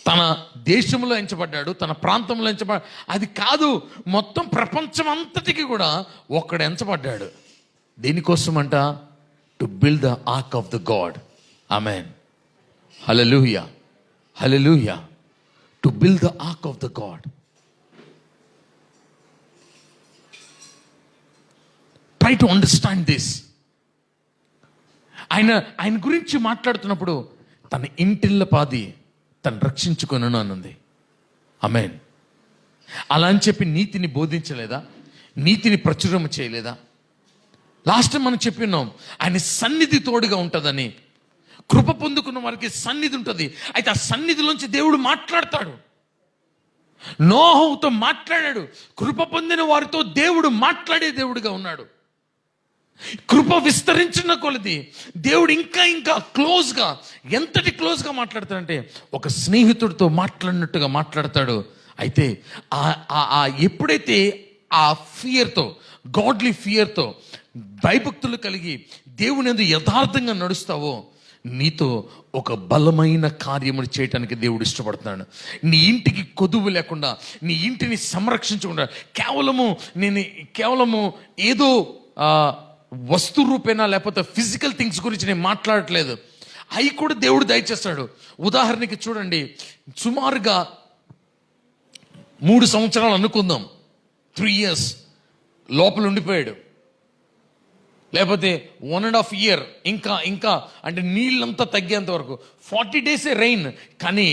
Speaker 3: తన దేశంలో ఎంచబడ్డాడు, తన ప్రాంతంలో ఎంచబడ్డాడు. అది కాదు, మొత్తం ప్రపంచం అంతటికి కూడా ఒక్కడు ఎంచబడ్డాడు. దేనికోసం అంట? To build the arc of the God. Amen. Hallelujah, hallelujah. To build the arc of the God. Try to understand this. ఆయన గురించి మాట్లాడుతున్నప్పుడు తన ఇంటిల్ల పాది తను రక్షించుకొనును అనుంది. ఆమేన్. అలా అని చెప్పి నీతిని బోధించలేదా? నీతిని ప్రచురం చేయలేదా? లాస్ట్ టైం మనం చెప్పి ఉన్నాం, ఆయన సన్నిధి తోడుగా ఉంటుందని. కృప పొందుకున్న వారికి సన్నిధి ఉంటుంది. అయితే ఆ సన్నిధిలోంచి దేవుడు మాట్లాడతాడు. నోహుతో మాట్లాడాడు. కృప పొందిన వారితో దేవుడు మాట్లాడే దేవుడుగా ఉన్నాడు. కృప విస్తరించిన కొలది దేవుడు ఇంకా ఇంకా క్లోజ్గా, ఎంతటి క్లోజ్గా మాట్లాడతాడంటే ఒక స్నేహితుడితో మాట్లాడినట్టుగా మాట్లాడతాడు. అయితే ఎప్పుడైతే ఆ ఫియర్తో, గాడ్లీ ఫియర్తో, భయభక్తులు కలిగి దేవుని యందు యథార్థంగా నడుస్తావో నీతో ఒక బలమైన కార్యములు చేయటానికి దేవుడు ఇష్టపడుతున్నాడు. నీ ఇంటికి కొదువు లేకుండా, నీ ఇంటిని సంరక్షించకుండా, కేవలము ఏదో వస్తు రూపేనా లేకపోతే ఫిజికల్ థింగ్స్ గురించి నేను మాట్లాడట్లేదు. అవి కూడా దేవుడు దయచేస్తాడు. ఉదాహరణకి చూడండి, సుమారుగా 3 సంవత్సరాలు అనుకుందాం, 3 years లోపల ఉండిపోయాడు. లేకపోతే 1.5 year, ఇంకా అంటే నీళ్ళంతా తగ్గేంత వరకు 40 days రెయిన్. కానీ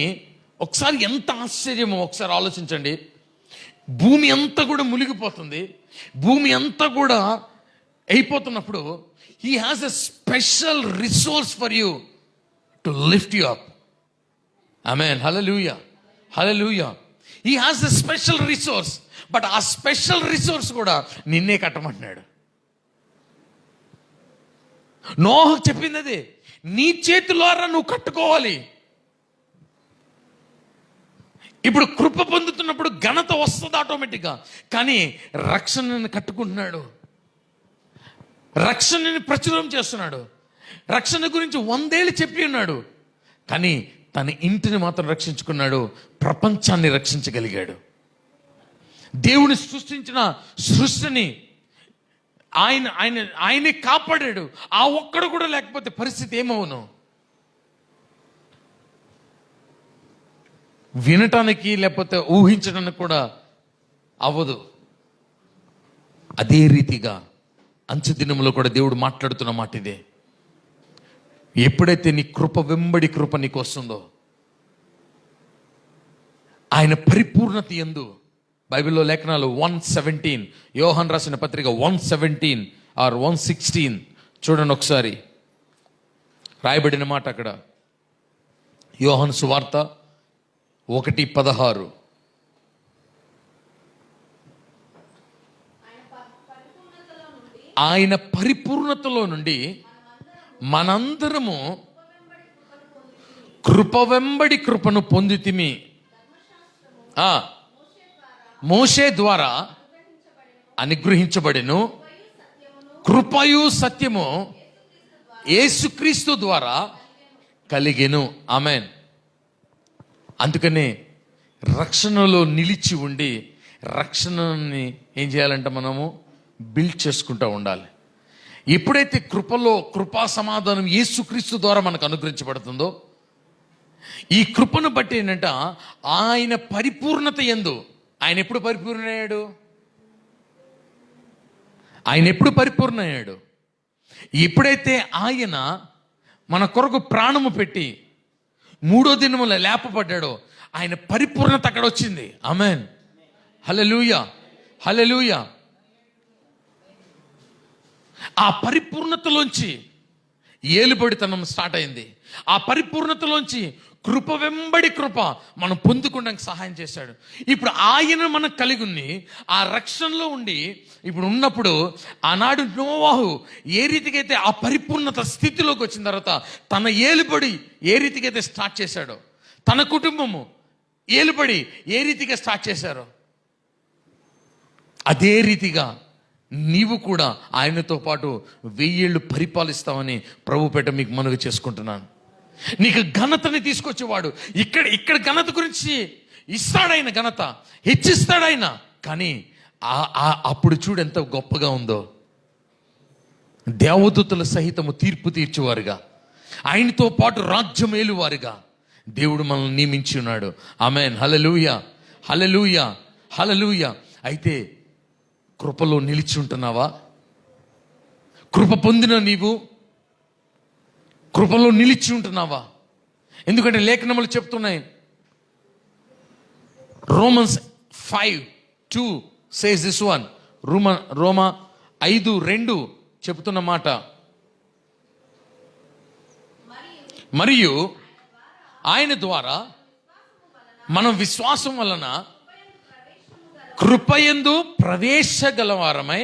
Speaker 3: ఒకసారి ఎంత ఆశ్చర్యమో ఒకసారి ఆలోచించండి. భూమి అంతా కూడా మునిగిపోతుంది. భూమి అంతా కూడా అయిపోతున్నప్పుడు he has a special resource for you to lift you up. Amen. Hallelujah, hallelujah. He has a special resource. But ఆ స్పెషల్ రిసోర్స్ కూడా నిన్నే కట్టమంటున్నాడు. నోహు చెప్పింది అది, నీ చేతులారా నువ్వు కట్టుకోవాలి. ఇప్పుడు కృప పొందుతున్నప్పుడు ఘనత వస్తుంది ఆటోమేటిక్గా. కానీ రక్షణని కట్టుకుంటున్నాడు, రక్షణని ప్రచురం చేస్తున్నాడు. రక్షణ గురించి 100 ఏళ్ళు చెప్పి ఉన్నాడు. కానీ తన ఇంటిని మాత్రం రక్షించుకున్నాడు, ప్రపంచాన్ని రక్షించగలిగాడు. దేవుని సృష్టించిన సృష్టిని ఆయనే కాపాడాడు. ఆ ఒక్కడు కూడా లేకపోతే పరిస్థితి ఏమవును? వినటానికి లేకపోతే ఊహించడానికి కూడా అవ్వదు. అదే రీతిగా అంచె దినములో కూడా దేవుడు మాట్లాడుతున్న మాట ఇదే. ఎప్పుడైతే నీ కృప వెంబడి కృప నీకు వస్తుందో, ఆయన పరిపూర్ణత యందు, బైబిల్లో లేఖనాలు 1:17, యోహాను రాసిన పత్రిక 1:17 or 1:16 చూడండి ఒకసారి. రాయబడిన మాట అక్కడ, యోహాను సువార్త 1:16. ఆయన పరిపూర్ణతలో నుండి మనందరము కృప వెంబడి కృపను పొందితిమి. మోషే ద్వారా అనుగ్రహించబడెను, కృపయు సత్యము యేసుక్రీస్తు ద్వారా కలిగెను. ఆమేన్. అందుకనే రక్షణలో నిలిచి ఉండి రక్షణని ఏం చేయాలంటే మనము బిల్డ్ చేసుకుంటూ ఉండాలి. ఎప్పుడైతే కృపా సమాధానం యేసుక్రీస్తు ద్వారా మనకు అనుగ్రహించబడుతుందో, ఈ కృపను బట్టి ఏంటంట ఆయన పరిపూర్ణత యందు, ఆయన ఎప్పుడు పరిపూర్ణయ్యాడు? ఆయన ఎప్పుడు పరిపూర్ణయ్యాడు? ఎప్పుడైతే ఆయన మన కొరకు ప్రాణము పెట్టి 3వ దినమున లేపబడ్డాడో ఆయన పరిపూర్ణత అక్కడ వచ్చింది. ఆమేన్. హల్లెలూయా, హల్లెలూయా. ఆ పరిపూర్ణతలోంచి ఏలుబడితనం స్టార్ట్ అయింది. ఆ పరిపూర్ణతలోంచి కృప వెంబడి కృప మనం పొందుకోవడానికి సహాయం చేశాడు. ఇప్పుడు ఆయన మనకు కలిగి ఉంది, ఆ రక్షణలో ఉండి ఇప్పుడు ఉన్నప్పుడు, ఆనాడు నోవాహు ఏ రీతికైతే ఆ పరిపూర్ణత స్థితిలోకి వచ్చిన తర్వాత తన ఏలుబడి ఏ రీతికైతే స్టార్ట్ చేశాడో, తన కుటుంబము ఏలుబడి ఏ రీతిగా స్టార్ట్ చేశారో, అదే రీతిగా నీవు కూడా ఆయనతో పాటు 1000 ఏళ్ళు పరిపాలిస్తావని ప్రభుపేట మీకు మనవి చేసుకుంటున్నాను. నీకు ఘనతని తీసుకొచ్చేవాడు ఇక్కడ ఘనత గురించి ఇస్తాడాయన, ఘనత హెచ్చిస్తాడాయన. కానీ అప్పుడు చూడు ఎంత గొప్పగా ఉందో. దేవదూతల సహితము తీర్పు తీర్చేవారుగా, ఆయనతో పాటు రాజ్యం ఏలువారుగా, దేవుడు మనల్ని నియమించి ఉన్నాడు. ఆమేన్. హల్లెలూయా, హల్లెలూయా, హల్లెలూయా. అయితే కృపలో నిలిచి ఉంటున్నావా? కృప పొందిన నీవు కృపలో నిలిచి ఉంటున్నావా? ఎందుకంటే లేఖనములు చెప్తున్నాయి. Romans 5:2 says this one. రోమా 5:2 చెప్తున్న మాట, మరియు ఆయన ద్వారా మనం విశ్వాసం వలన కృపయందు ప్రవేశగలవారమై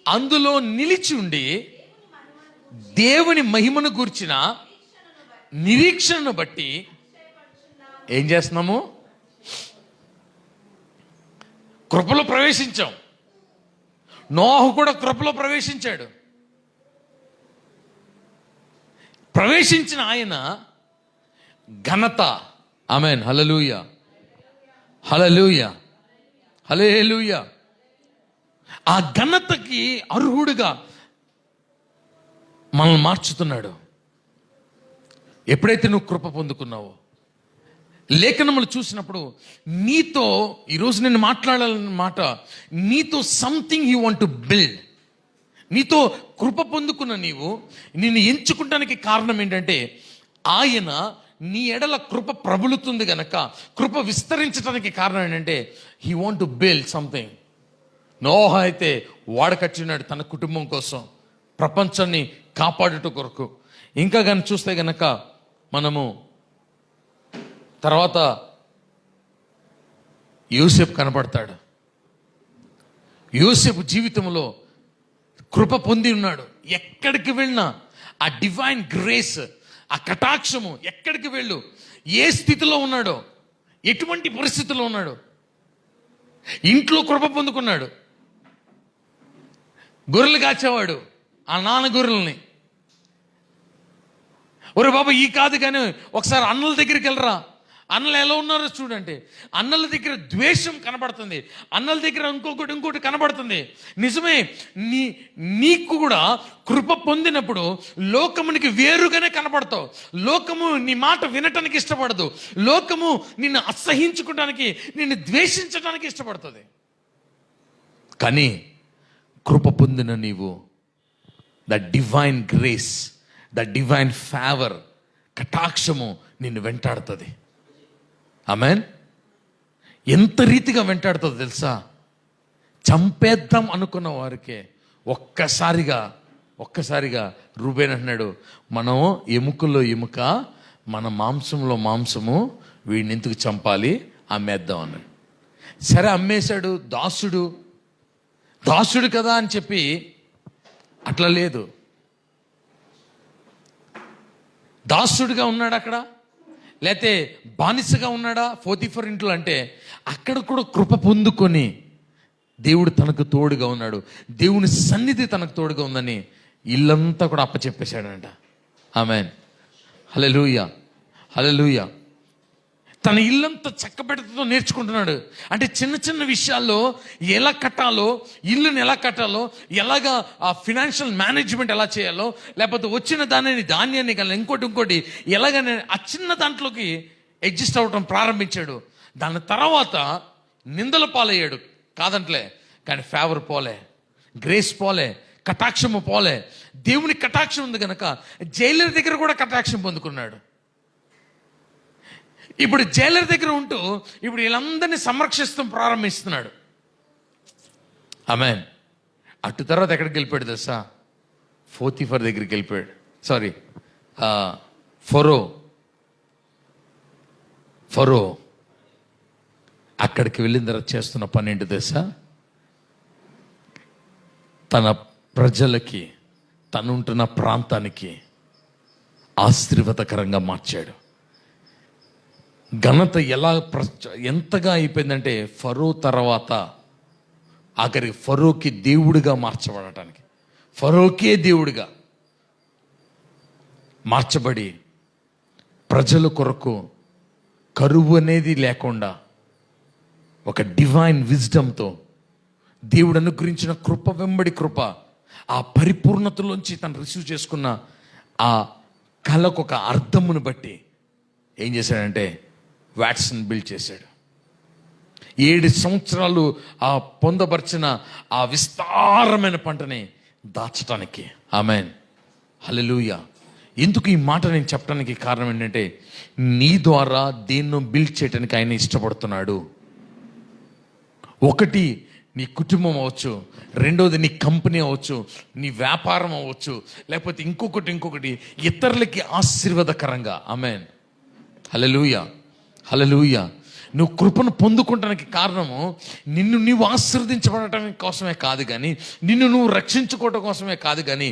Speaker 3: అందులో నిలిచి ఉండి దేవుని మహిమను గూర్చిన నిరీక్షణను బట్టి ఏం చేస్తున్నాము? కృపలో ప్రవేశించాం. నోహు కూడా కృపలో ప్రవేశించాడు. ప్రవేశించిన ఆయన ఘనత, ఆమేన్, హల్లెలూయా, హల్లెలూయా, హల్లెలూయా, ఆ ఘనతకి అర్హుడుగా మనల్ని మార్చుతున్నాడు. ఎప్పుడైతే నువ్వు కృప పొందుకున్నావో, లేఖనములు చూసినప్పుడు నీతో ఈరోజు నేను మాట్లాడాలన్న మాట, నీతో something you want to build. నీతో కృప పొందుకున్న నీవు నిన్ను ఎంచుకుంటానికి కారణం ఏంటంటే, ఆయన నీ ఎడల కృప ప్రబలుతుంది గనక, కృప విస్తరించడానికి కారణం ఏంటంటే he want to build something. Noah అయితే వాడ కట్టినాడు తన కుటుంబం కోసం, ప్రపంచాన్ని కాపాడుట కొరకు. ఇంకా కానీ చూస్తే గనక మనము తర్వాత యోసేపు కనబడతాడు. యోసేపు జీవితంలో కృప పొంది ఉన్నాడు. ఎక్కడికి వెళ్ళినా ఆ డివైన్ గ్రేస్, ఆ కటాక్షము, ఎక్కడికి వెళ్ళు, ఏ స్థితిలో ఉన్నాడో, ఎటువంటి పరిస్థితిలో ఉన్నాడు, ఇంట్లో కృప పొందుకున్నాడు. గొర్రెలు కాచేవాడు, ఆ నాన్న గొర్రెల్ని. ఒరే బాబా ఈ కాదు కానీ ఒకసారి అన్నల దగ్గరికి వెళ్ళరా, అన్నలు ఎలా ఉన్నారో చూడండి. అన్నల దగ్గర ద్వేషం కనబడుతుంది, అన్నల దగ్గర ఇంకోటి కనబడుతుంది. నిజమే, నీకు కూడా కృప పొందినప్పుడు లోకమునికి వేరుగానే కనబడతావు. లోకము నీ మాట వినటానికి ఇష్టపడదు. లోకము నిన్ను అసహించుకోవడానికి, నిన్ను ద్వేషించడానికి ఇష్టపడుతుంది. కానీ కృప పొందిన నీవు, the divine grace, the divine favour, కటాక్షము నిన్ను వెంటాడుతుంది. ఆమేన్. ఎంత రీతిగా వెంటాడుతుందో తెలుసా? చంపేద్దాం అనుకున్న వారికే ఒక్కసారిగా రూబేన్ అన్నాడు, మనం ఎముకల్లో ఎముక, మన మాంసంలో మాంసము, వీడిని ఎందుకు చంపాలి, అమ్మేద్దాం అన్నాడు. సరే అమ్మేశాడు. దాసుడు కదా అని చెప్పి అట్లా లేదు. దాసుడిగా ఉన్నాడు అక్కడ, లేతే బానిసగా ఉన్నాడా 44 ఇంట్లో అంటే, అక్కడ కూడా కృప పొందుకొని దేవుడు తనకు తోడుగా ఉన్నాడు, దేవుని సన్నిధి తనకు తోడుగా ఉందని ఇల్లంతా కూడా అప్పచెప్పేశాడంట. ఆమేన్, హల్లెలూయా, హల్లెలూయా. తన ఇల్లంతా చక్కబెట్టతో నేర్చుకుంటున్నాడు. అంటే చిన్న విషయాల్లో ఎలా కట్టాలో, ఇల్లుని ఎలా కట్టాలో, ఎలాగా ఆ ఫినాన్షియల్ మేనేజ్మెంట్ ఎలా చేయాలో, లేకపోతే వచ్చిన ధాన్యాన్ని కానీ ఇంకోటి ఎలాగనే ఆ చిన్న దాంట్లోకి అడ్జస్ట్ అవ్వటం ప్రారంభించాడు. దాని తర్వాత నిందల పాలయ్యాడు, కాదంటలే, కానీ ఫేవర్ పోలే, గ్రేస్ పోలే, కటాక్షము పోలే. దేవుని కటాక్షం ఉంది కనుక జైలర్ దగ్గర కూడా కటాక్షం పొందుకున్నాడు. ఇప్పుడు జైలర్ దగ్గర ఉంటూ ఇప్పుడు వీళ్ళందరినీ సంరక్షిస్తూ ప్రారంభిస్తున్నాడు. ఆమేన్. అటు తర్వాత ఎక్కడికి వెళ్ళిపోయాడు తెలుసా? 44 దగ్గరికి వెళ్ళిపోయాడు. సారీ, ఫరో అక్కడికి వెళ్ళిన తర్వాత చేస్తున్న పని ఏంటి తెలుసా? తన ప్రజలకి, తనుంటున్న ప్రాంతానికి ఆశీర్వాదకరంగా మార్చాడు. ఘనత ఎంతగా అయిపోయిందంటే, ఫరో తర్వాత ఆఖరికి ఫరోకి దేవుడిగా మార్చబడటానికి, ఫరోకే దేవుడిగా మార్చబడి ప్రజల కొరకు కరువు అనేది లేకుండా ఒక డివైన్ విజ్డమ్తో దేవుడు అనుగ్రహించిన కృప వెంబడి కృప, ఆ పరిపూర్ణతలోంచి తను రిసీవ్ చేసుకున్న ఆ కళకు ఒక అర్థమును బట్టి ఏం చేశాడంటే వ్యాట్స్ని బిల్డ్ చేశాడు. 7 సంవత్సరాలు ఆ పొందపరిచిన ఆ విస్తారమైన పంటని దాచటానికి. ఆమేన్, హల్లెలూయా. ఎందుకు ఈ మాట నేను చెప్పడానికి కారణం ఏంటంటే, నీ ద్వారా దేన్నో బిల్డ్ చేయడానికి ఆయన ఇష్టపడుతున్నాడు. ఒకటి నీ కుటుంబం అవ్వచ్చు, రెండోది నీ కంపెనీ అవ్వచ్చు, నీ వ్యాపారం అవ్వచ్చు, లేకపోతే ఇంకొకటి ఇతరులకి ఆశీర్వాదకరంగా. ఆమేన్, హల్లెలూయా, హల్లెలూయా. నువ్వు కృపను పొందుకోవడానికి కారణము నిన్ను నీవు ఆశీర్వదించబడటం కోసమే కాదు కానీ, నిన్ను నువ్వు రక్షించుకోవటం కోసమే కాదు కానీ,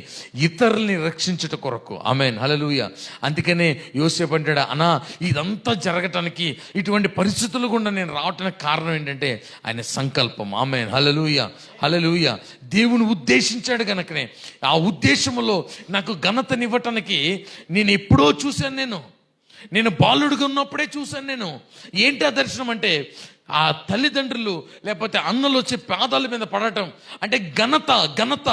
Speaker 3: ఇతరుల్ని రక్షించుట కొరకు. ఆమేన్, హల్లెలూయా. అందుకనే యోసేపు అంటాడు, అన్నా ఇదంతా జరగటానికి, ఇటువంటి పరిస్థితులు గుండా నేను రావటానికి కారణం ఏంటంటే ఆయన సంకల్పం. ఆమేన్, హల్లెలూయా, హల్లెలూయా. దేవుని ఉద్దేశించాడు కనుకనే ఆ ఉద్దేశంలో నాకు ఘనతనివ్వటానికి నేను ఎప్పుడో చూశాను. నేను బాలుడిగా ఉన్నప్పుడే చూశాను నేను. ఏంటి ఆ దర్శనం అంటే, ఆ తల్లిదండ్రులు లేకపోతే అన్నలు వచ్చి పాదాల మీద పడటం అంటే ఘనత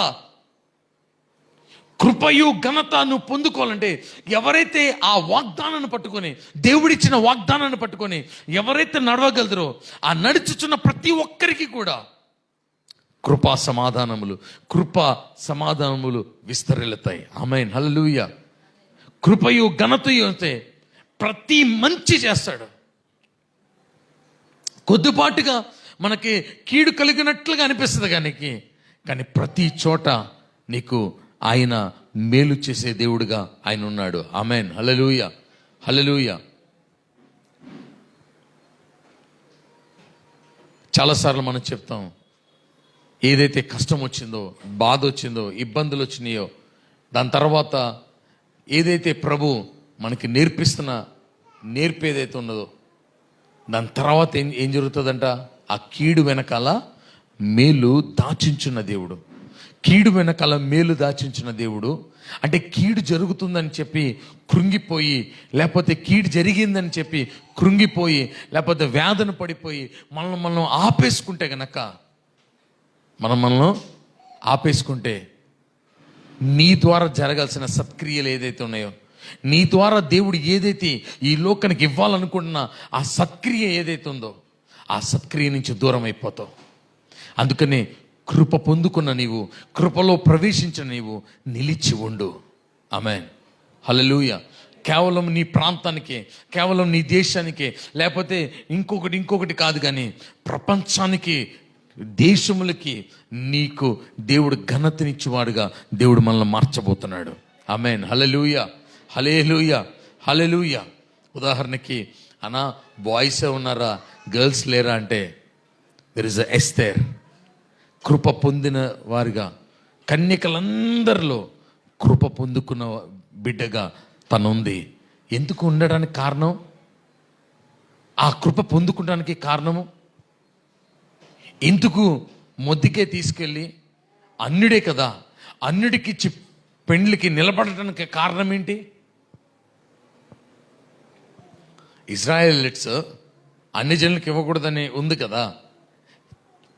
Speaker 3: కృపయు ఘనత నువ్వు పొందుకోవాలంటే, ఎవరైతే ఆ వాగ్దానాన్ని పట్టుకొని, దేవుడిచ్చిన వాగ్దానాన్ని పట్టుకొని ఎవరైతే నడవగలరో, ఆ నడుచుచున్న ప్రతి ఒక్కరికి కూడా కృపా సమాధానములు విస్తరిల్లుతాయి. ఆమేన్, హల్లెలూయా. కృపయు ఘనతయు అంటే ప్రతి మంచి చేస్తాడు. కొద్దిపాటుగా మనకి కీడు కలిగినట్లుగా అనిపిస్తుంది కానీ ప్రతి చోట నీకు ఆయన మేలు చేసే దేవుడుగా ఆయన ఉన్నాడు. ఆమేన్, హల్లెలూయా, హల్లెలూయా. చాలాసార్లు మనం చెప్తాం, ఏదైతే కష్టం వచ్చిందో, బాధ వచ్చిందో, ఇబ్బందులు వచ్చినాయో, దాని తర్వాత ఏదైతే ప్రభు మనకి నేర్పేదైతే ఉన్నదో, దాని తర్వాత ఏం జరుగుతుందంట, ఆ కీడు వెనకాల మేలు దాచించున్న దేవుడు. కీడు వెనకాల మేలు దాచించిన దేవుడు అంటే, కీడు జరుగుతుందని చెప్పి కృంగిపోయి, లేకపోతే కీడు జరిగిందని చెప్పి కృంగిపోయి, లేకపోతే వేదన పడిపోయి మనం ఆపేసుకుంటే గనక, మనం ఆపేసుకుంటే, నీ ద్వారా జరగాల్సిన సత్క్రియలు ఏదైతే ఉన్నాయో, నీ ద్వారా దేవుడు ఏదైతే ఈ లోకానికి ఇవ్వాలనుకుంటున్నా ఆ సత్క్రియ ఏదైతే ఉందో, ఆ సత్క్రియ నుంచి దూరం అయిపోతావు. అందుకనే కృప పొందుకున్న నీవు, కృపలో ప్రవేశించిన నీవు నిలిచి ఉండు. ఆమేన్, హల్లెలూయా. కేవలం నీ ప్రాంతానికే, కేవలం నీ దేశానికే, లేకపోతే ఇంకొకటి కాదు కానీ ప్రపంచానికి, దేశములకి నీకు దేవుడు ఘనతనిచ్చేవాడుగా దేవుడు మనల్ని మార్చబోతున్నాడు. ఆమేన్, హల్లెలూయా, హల్లెలూయా, హల్లెలూయా. ఉదాహరణకి, అన్నా బాయ్సే ఉన్నారా, గర్ల్స్ లేరా అంటే, దెర్ ఇస్ ఎ ఎస్తేర్. కృప పొందిన వారిగా, కన్యకలందరిలో కృప పొందుకున్న బిడ్డగా తనుంది. ఎందుకు ఉండడానికి కారణం, ఆ కృప పొందుకోవడానికి కారణము, ఎందుకు మొద్దుకే తీసుకెళ్ళి అన్యుడే కదా, అన్యుడికిచ్చి పెండ్లికి నిలబడటానికి కారణం ఏంటి? ఇజ్రాయేలీట్స్ అన్ని జనులకు ఇవ్వకూడదని ఉంది కదా.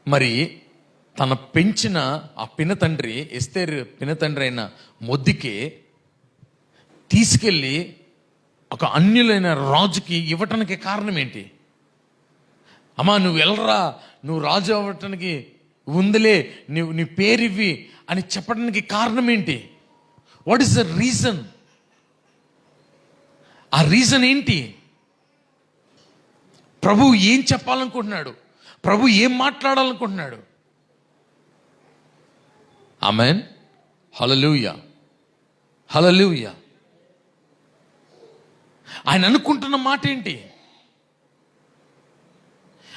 Speaker 3: మరి తన పెంచిన ఆ పినతండ్రి, ఎస్తేరు పినతండ్రి అయిన మొద్దుకే తీసుకెళ్ళి ఒక అన్యులైన రాజుకి ఇవ్వటానికి కారణం ఏంటి? అమ్మా నువ్వు వెళ్ళరా, నువ్వు రాజు అవ్వటానికి ఉందిలే, నీ పేరివి అని చెప్పడానికి కారణం ఏంటి? What is the reason? ఆ రీజన్ ఏంటి? ప్రభు ఏం చెప్పాలనుకుంటున్నాడు? ప్రభు ఏం మాట్లాడాలనుకుంటున్నాడు? ఆమేన్, హల్లెలూయా, హల్లెలూయా. ఆయన అనుకుంటున్న మాట ఏంటి?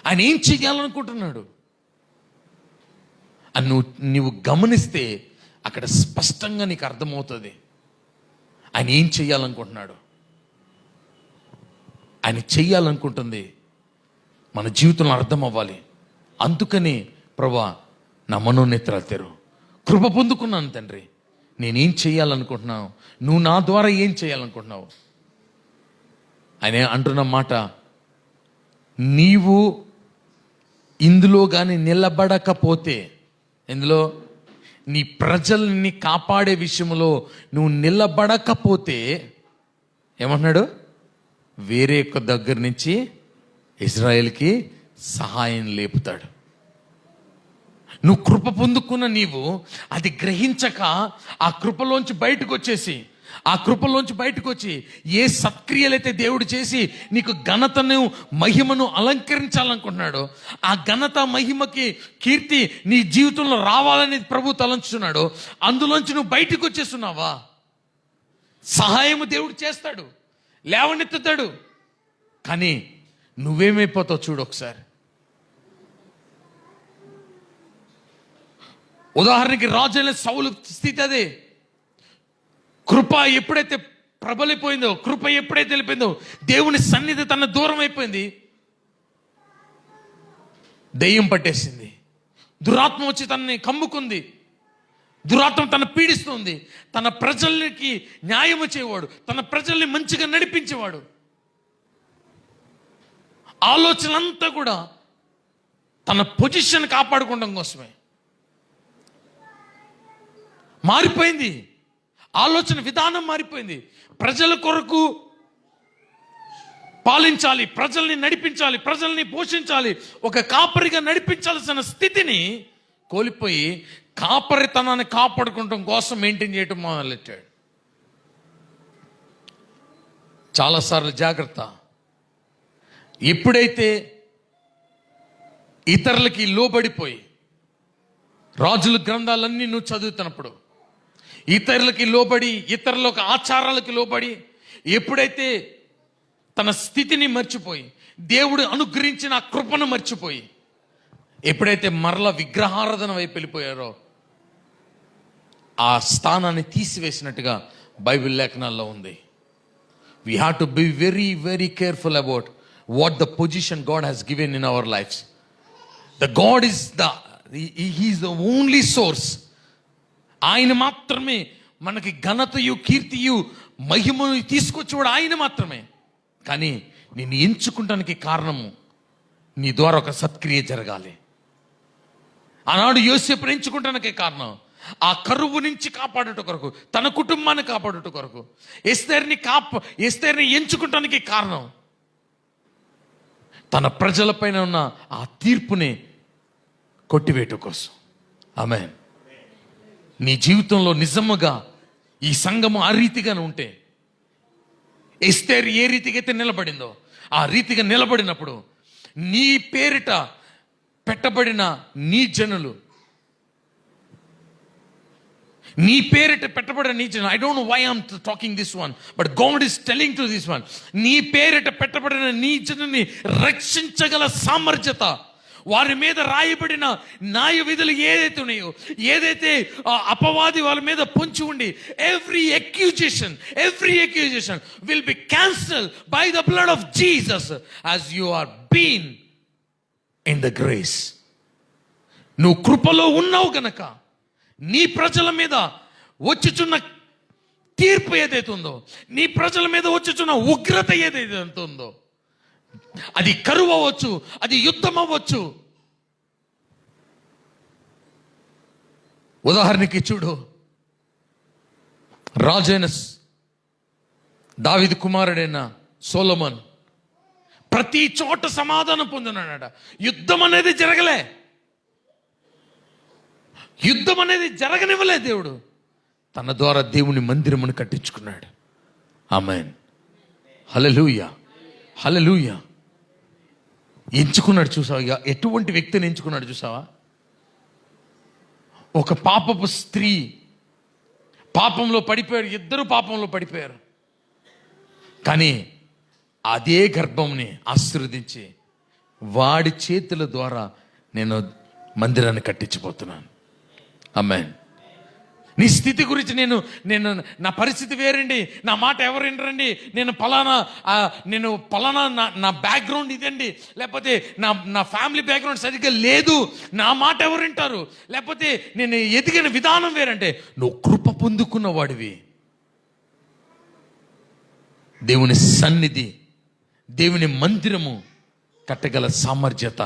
Speaker 3: ఆయన ఏం చెయ్యాలనుకుంటున్నాడు అని నువ్వు గమనిస్తే అక్కడ స్పష్టంగా నీకు అర్థమవుతుంది ఆయన ఏం చెయ్యాలనుకుంటున్నాడు. ఆయన చెయ్యాలనుకుంటుంది మన జీవితంలో అర్థం అవ్వాలి. అందుకని ప్రభువా నా మనోనేత్రాలు తెరు, కృప పొందుకున్నాను తండ్రి, నేనేం చెయ్యాలనుకుంటున్నావు, నువ్వు నా ద్వారా ఏం చేయాలనుకుంటున్నావు? ఆయన అంటున్న మాట, నీవు ఇందులో కానీ నిలబడకపోతే, ఇందులో నీ ప్రజల్ని కాపాడే విషయంలో నువ్వు నిలబడకపోతే, ఏమంటున్నాడు? వేరే యొక్క దగ్గర నుంచి ఇజ్రాయెల్కి సహాయం లేపుతాడు. నువ్వు కృప పొందుకున్న నీవు అది గ్రహించక ఆ కృపలోంచి బయటకు వచ్చి ఏ సత్క్రియలైతే దేవుడు చేసి నీకు ఘనతను మహిమను అలంకరించాలనుకుంటున్నాడో ఆ ఘనత మహిమకి కీర్తి నీ జీవితంలో రావాలని ప్రభు తలంచుతున్నాడు. అందులోంచి నువ్వు బయటకు వచ్చేస్తున్నావా? సహాయము దేవుడు చేస్తాడు, లేవనెత్తుతాడు. కానీ నువ్వేమైపోతావు చూడు ఒకసారి. ఉదాహరణకి రాజు అయిన సౌలు స్థితి అదే. కృప ఎప్పుడైతే ప్రబలిపోయిందో, కృప ఎప్పుడైతే వెళ్ళిపోయిందో, దేవుని సన్నిధి తన దూరం అయిపోయింది. దెయ్యం పట్టేసింది, దురాత్మ వచ్చి తనని కమ్ముకుంది, దురాత్మ తన పీడిస్తుంది. తన ప్రజలకి న్యాయము చేయవాడు, తన ప్రజల్ని మంచిగా నడిపించేవాడు. ఆలోచనంతా కూడా తన పొజిషన్ కాపాడుకోవడం కోసమే మారిపోయింది. ఆలోచన విధానం మారిపోయింది. ప్రజల కొరకు పాలించాలి, ప్రజల్ని నడిపించాలి, ప్రజల్ని పోషించాలి, ఒక కాపరిగా నడిపించాల్సిన స్థితిని కోల్పోయి కాపరితనాన్ని కాపాడుకోవడం కోసం మెయింటైన్ చేయటం మొదలెట్టాడు. చాలాసార్లు జాగ్రత్త. ఎప్పుడైతే ఇతరులకి లోబడిపోయి, రాజుల గ్రంథాలన్నీ నువ్వు చదువుతున్నప్పుడు ఇతరులకి లోబడి, ఇతరుల ఆచారాలకి లోబడి, ఎప్పుడైతే తన స్థితిని మర్చిపోయి, దేవుడు అనుగ్రహించిన ఆ కృపను మర్చిపోయి, ఎప్పుడైతే మరల విగ్రహారాధన వైపు వెళ్ళిపోయారో ఆ స్థానాన్ని తీసివేసినట్టుగా బైబిల్ లేఖనాల్లో ఉంది. We have to be very very careful about what the position God has given in our lifes. The God is he is the only source. ఆయన మాత్రమే మనకి ఘనతయు, కీర్తియు, మహిమను తీసుకొచ్చేవాడు ఆయన మాత్రమే. కానీ నిన్ను ఎంచుకుంటానికి కారణము నీ ద్వారా ఒక సత్క్రియ జరగాలి. ఆనాడు యోసేపుని ఎంచుకుంటానికే కారణం ఆ కరువు నుంచి కాపాడుట కొరకు, తన కుటుంబాన్ని కాపాడుట కొరకు ఎస్తేర్ని ఎంచుకుంటానికి కారణం తన ప్రజలపైన ఉన్న ఆ తీర్పుని కొట్టివేయటం కోసం. ఆమేన్. నీ జీవితంలో నిజముగా ఈ సంఘము ఆ రీతిగానే ఉంటే, ఎస్తేరు ఏ రీతిగా అయితే నిలబడిందో ఆ రీతిగా నిలబడినప్పుడు నీ పేరిట పెట్టబడిన నీ జనులు, నీ పేరిట పెట్టబడిన నీ జనులు, I don't know why I'm talking this one, but God is telling to this one. నీ పేరిట పెట్టబడిన నీ జనుని రక్షించగల సామర్థ్యత, వారి మీద రాయబడిన న్యాయ విధులు ఏదైతే ఉన్నాయో, ఏదైతే అపవాది వాళ్ళ మీద పొంచి ఉండి every accusation will be cancel by the blood of Jesus as you are been in the grace. నువ్వు కృపలో ఉన్నావు గనక నీ ప్రజల మీద వచ్చుచున్న తీర్పు ఏదైతే ఉందో, నీ ప్రజల మీద వచ్చుచున్న ఉగ్రత ఏదైతే ఉందో, అది కరువు అవ్వచ్చు, అది యుద్ధం అవ్వచ్చు. ఉదాహరణకి చూడు, రాజైన దావీదు కుమారుడైన సొలొమోన్ ప్రతి చోట సమాధానం పొందినాడ. యుద్ధం అనేది జరగనివ్వలే దేవుడు. తన ద్వారా దేవుని మందిరమును కట్టించుకున్నాడు. ఆమేన్. హల్లెలూయా, హల్లెలూయా. ఎంచుకున్నాడు. చూసావా ఎటువంటి వ్యక్తిని ఎంచుకున్నాడు? చూసావా, ఒక పాపపు స్త్రీ పాపంలో పడిపోయారు, ఇద్దరు పాపంలో పడిపోయారు. కానీ అదే గర్భంని ఆశీర్వదించి వాడి చేతుల ద్వారా నేను మందిరాన్ని కట్టించిపోతున్నాను. ఆమేన్. నీ స్థితి గురించి నేను నా పరిస్థితి వేరండి, నా మాట ఎవరు వినరండి, నేను పలానా నా బ్యాక్గ్రౌండ్ ఇదండి, లేకపోతే నా ఫ్యామిలీ బ్యాక్గ్రౌండ్ సరిగ్గా లేదు, నా మాట ఎవరు వింటారు, లేకపోతే నేను ఎదిగిన విధానం వేరంటే, నువ్వు కృప పొందుకున్న వాడివి. దేవుని సన్నిధి, దేవుని మందిరము కట్టగల సామర్థ్యత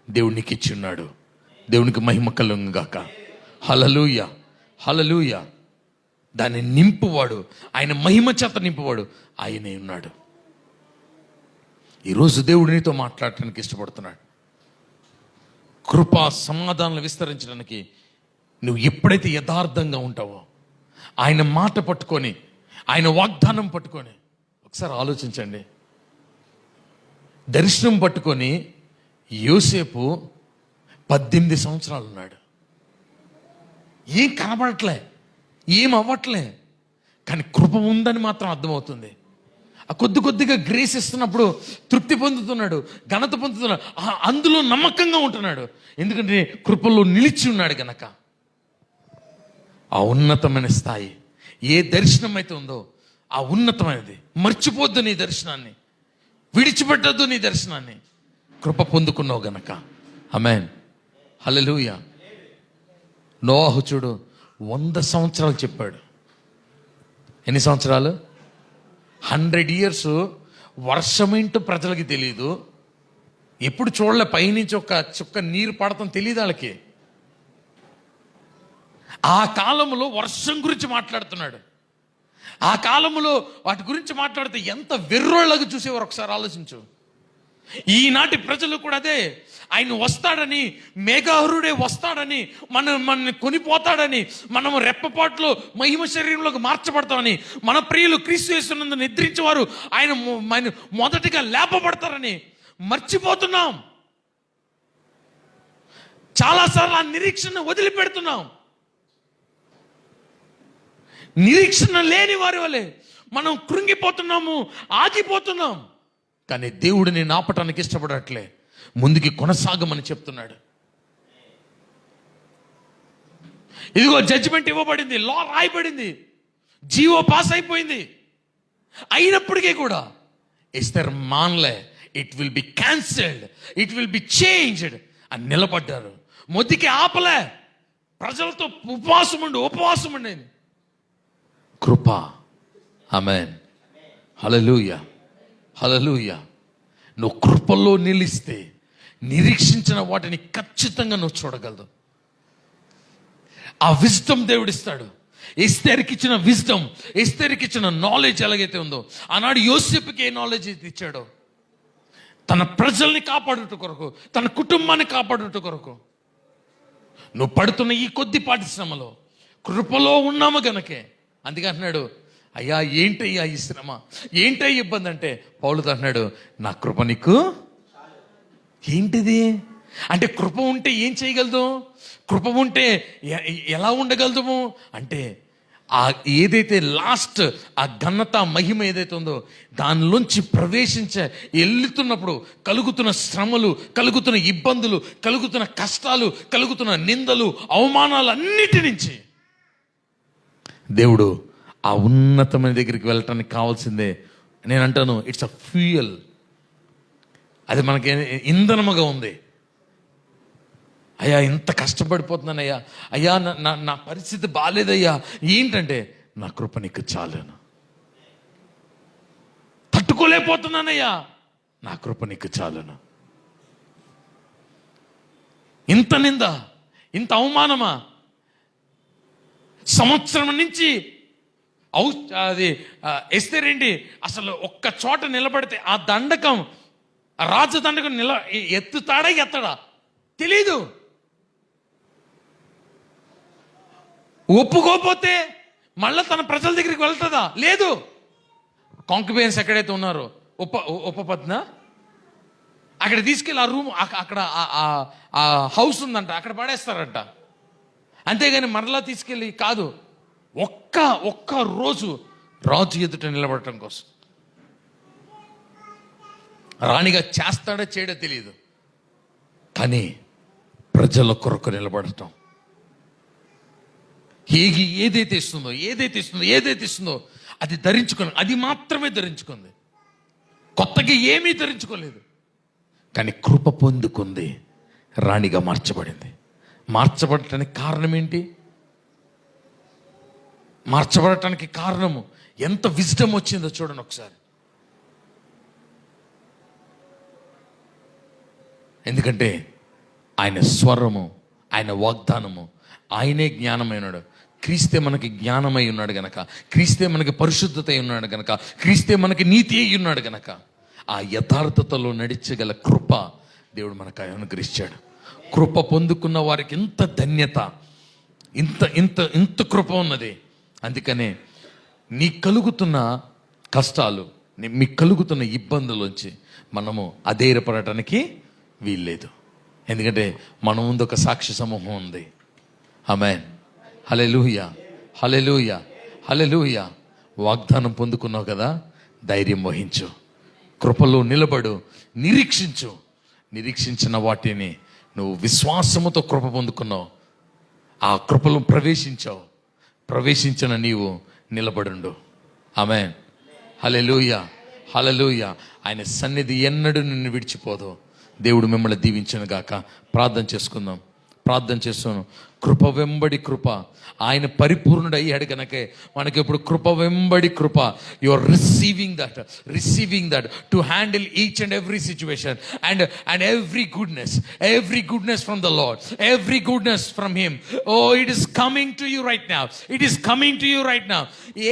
Speaker 3: దేవునికి ఇచ్చి ఉన్నాడు. దేవునికి మహిమ కలుగును గాక. హల్లెలూయా, హల్లెలూయా. దాన్ని నింపువాడు, ఆయన మహిమ చేత నింపువాడు ఆయనే ఉన్నాడు. ఈరోజు దేవుడు నీతో మాట్లాడటానికి ఇష్టపడుతున్నాడు. కృపా సమాధానాలు విస్తరించడానికి నువ్వు ఎప్పుడైతే యథార్థంగా ఉంటావో, ఆయన మాట పట్టుకొని, ఆయన వాగ్దానం పట్టుకొని, ఒకసారి ఆలోచించండి. దర్శనం పట్టుకొని యోసేపు 18 సంవత్సరాలు ఉన్నాడు. ఏం కనబడట్లే, ఏం అవ్వట్లే, కానీ కృప ఉందని మాత్రం అర్థమవుతుంది. ఆ కొద్ది కొద్దిగా గ్రేస్ ఇస్తున్నప్పుడు తృప్తి పొందుతున్నాడు, ఘనత పొందుతున్నాడు, అందులో నమ్మకంగా ఉంటున్నాడు. ఎందుకంటే కృపలో నిలిచి ఉన్నాడు గనక. ఆ ఉన్నతమైన స్థాయి, ఏ దర్శనం అయితే ఉందో ఆ ఉన్నతమైనది, మర్చిపోద్దు నీ దర్శనాన్ని, విడిచిపెట్టద్దు నీ దర్శనాన్ని. కృప పొందుకున్నావు గనక. ఆమేన్, హల్లెలూయా. నోవాహు చూడు, 100 సంవత్సరాలు చెప్పాడు. ఎన్ని సంవత్సరాలు? 100 years. వర్షమేంటో ప్రజలకి తెలియదు, ఎప్పుడు చూడలే, పైనుంచి ఒక చుక్క నీరు పడతాం తెలియదు వాళ్ళకి. ఆ కాలంలో వర్షం గురించి మాట్లాడుతున్నాడు. ఆ కాలంలో వాటి గురించి మాట్లాడితే ఎంత వెర్రోళ్ళగా చూసేవారు ఒకసారి ఆలోచించు. ఈనాటి ప్రజలు కూడా అదే, ఆయన వస్తాడని, మేఘాహరుడే వస్తాడని, మనల్ని కొనిపోతాడని, మనము రెప్పపాట్లో మహిమ శరీరంలోకి మార్చబడతామని, మన ప్రియులు క్రీస్తు యేసునందు నిద్రించేవారు ఆయన మొదటిగా లేపబడతారని మర్చిపోతున్నాం. చాలాసార్లు ఆ నిరీక్షణ వదిలిపెడుతున్నాం. నిరీక్షణ లేని వారి వలె మనం కృంగిపోతున్నాము, ఆగిపోతున్నాం. కానీ దేవుడిని నాపటానికి ఇష్టపడట్లే, ముందుకి కొనసాగమని చెప్తున్నాడు. ఇదిగో జడ్జిమెంట్ ఇవ్వబడింది, లా రాయబడింది, జీవో పాస్ అయిపోయింది. అయినప్పటికీ కూడా ఎస్తేర్ మాన్లే, it will be cancelled, it will be changed అని నిలబడ్డారు. మొద్దుకి ఆపలే, ప్రజలతో ఉపవాసం ఉండేది. కృప. ఆమేన్, హల్లెలూయా, హల్లెలూయా. నువ్వు కృపలో నిలిస్తే నిరీక్షించిన వాటిని ఖచ్చితంగా నువ్వు చూడగలదు. ఆ విజ్డమ్ దేవుడిస్తాడు. ఎస్తేరుకి ఇచ్చిన విజ్డమ్, ఎస్తేరుకి ఇచ్చిన నాలెడ్జ్ ఎలాగైతే ఉందో, ఆనాడు యోసేపుకి ఏ నాలెడ్జ్ అయితే ఇచ్చాడో, తన ప్రజల్ని కాపాడుట కొరకు, తన కుటుంబాన్ని కాపాడుట కొరకు, నువ్వు పడుతున్న ఈ కొద్దిపాటి శ్రమలో కృపలో ఉన్నాము గనకే. అందుకే అంటున్నాడు, అయ్యా ఏంటయ్యా ఈ శ్రమ, ఏంటయ్యా ఇబ్బంది అంటే, పౌలుతో అంటున్నాడు, నా కృప నీకు. ఏంటిది అంటే, కృప ఉంటే ఏం చేయగలదు, కృప ఉంటే ఎలా ఉండగలదు అంటే, ఆ ఏదైతే లాస్ట్ ఆ ఘనత మహిమ ఏదైతే ఉందో దానిలోంచి వెళ్తున్నప్పుడు కలుగుతున్న శ్రమలు, కలుగుతున్న ఇబ్బందులు, కలుగుతున్న కష్టాలు, కలుగుతున్న నిందలు, అవమానాలు అన్నిటి నుంచి దేవుడు ఆ ఉన్నతమైన దగ్గరికి వెళ్ళటానికి కావాల్సిందే. నేను అంటాను, ఇట్స్ అ ఫ్యూయల్. అది మనకి ఇంధనముగా ఉంది. అయ్యా ఇంత కష్టపడిపోతున్నాను అయ్యా, అయ్యా నా పరిస్థితి బాగాలేదయ్యా, ఏంటంటే నా కృప నీకు చాలును. తట్టుకోలేకపోతున్నానయ్యా, నా కృప నీకు చాలును. ఇంత నింద, ఇంత అవమానమా, సంవత్సరం నుంచి అది ఎస్తేరేంటి, అసలు ఒక్క చోట నిలబడితే ఆ దండకం, ఆ రాజదండకం ఎత్తుతాడా ఎత్తడా తెలీదు. ఒప్పుకోపోతే మళ్ళీ తన ప్రజల దగ్గరికి వెళ్తుందా? లేదు. కాంక్యుబెన్స్ ఎక్కడైతే ఉన్నారో ఉపపత్న, అక్కడ తీసుకెళ్ళి ఆ రూమ్, అక్కడ ఆ హౌస్ ఉందంట, అక్కడ పడేస్తారంట. అంతేగాని మరలా తీసుకెళ్ళి కాదు, ఒక్క రోజు రాజు ఎదుట నిలబడటం కోసం. రాణిగా చేస్తాడో చేయడో తెలియదు, కానీ ప్రజల కొరకు నిలబడటం. ఏదైతే ఇస్తుందో అది ధరించుకుని, అది మాత్రమే ధరించుకుంది, కొత్తగా ఏమీ ధరించుకోలేదు. కానీ కృప పొందుకుంది, రాణిగా మార్చబడింది. మార్చబడటానికి కారణం ఏంటి? మార్చబడటానికి కారణము ఎంత విజ్డమ్ వచ్చిందో చూడండి ఒకసారి. ఎందుకంటే ఆయన స్వరము, ఆయన వాగ్దానము, ఆయనే జ్ఞానమైనాడు. క్రీస్తే మనకి జ్ఞానమై ఉన్నాడు గనక, క్రీస్తే మనకి పరిశుద్ధత అయి ఉన్నాడు గనక, క్రీస్తే మనకి నీతి అయి ఉన్నాడు గనక, ఆ యథార్థతలో నడిచగల కృప దేవుడు మనకు అనుగ్రహించాడు. కృప పొందుకున్న వారికి ఇంత ధన్యత, ఇంత ఇంత ఇంత కృప ఉన్నది. అందుకనే నీకు కలుగుతున్న కష్టాలు, మీకు కలుగుతున్న ఇబ్బందులోంచి మనము అధైర్యపడటానికి వీల్లేదు. ఎందుకంటే మన ముందు ఒక సాక్షి సమూహం ఉంది. ఆమేన్. హల్లెలూయా, హల్లెలూయా, హల్లెలూయా. వాగ్దానం పొందుకున్నావు కదా, ధైర్యం వహించు, కృపలో నిలబడు, నిరీక్షించు. నిరీక్షించిన వాటిని నువ్వు విశ్వాసముతో కృప పొందుకున్నావు, ఆ కృపలో ప్రవేశించావు. ప్రవేశించిన నీవు నిలబడుండు. ఆమేన్. హల్లెలూయా, హల్లెలూయా. ఆయన సన్నిధి ఎన్నడూ నిన్ను విడిచిపోదు. దేవుడు మిమ్మల్ని దీవించను గాక. ప్రార్థన చేసుకుందాం. ప్రార్థన చేస్తాను. కృప వెంబడి కృప. ఆయన పరిపూర్ణుడు అయ్యాడు కనుకే మనకి ఇప్పుడు కృప వెంబడి కృప. You are receiving that to handle each and every situation and every goodness from the Lord, every goodness from him. Oh it is coming to you right now, it is coming to you right now.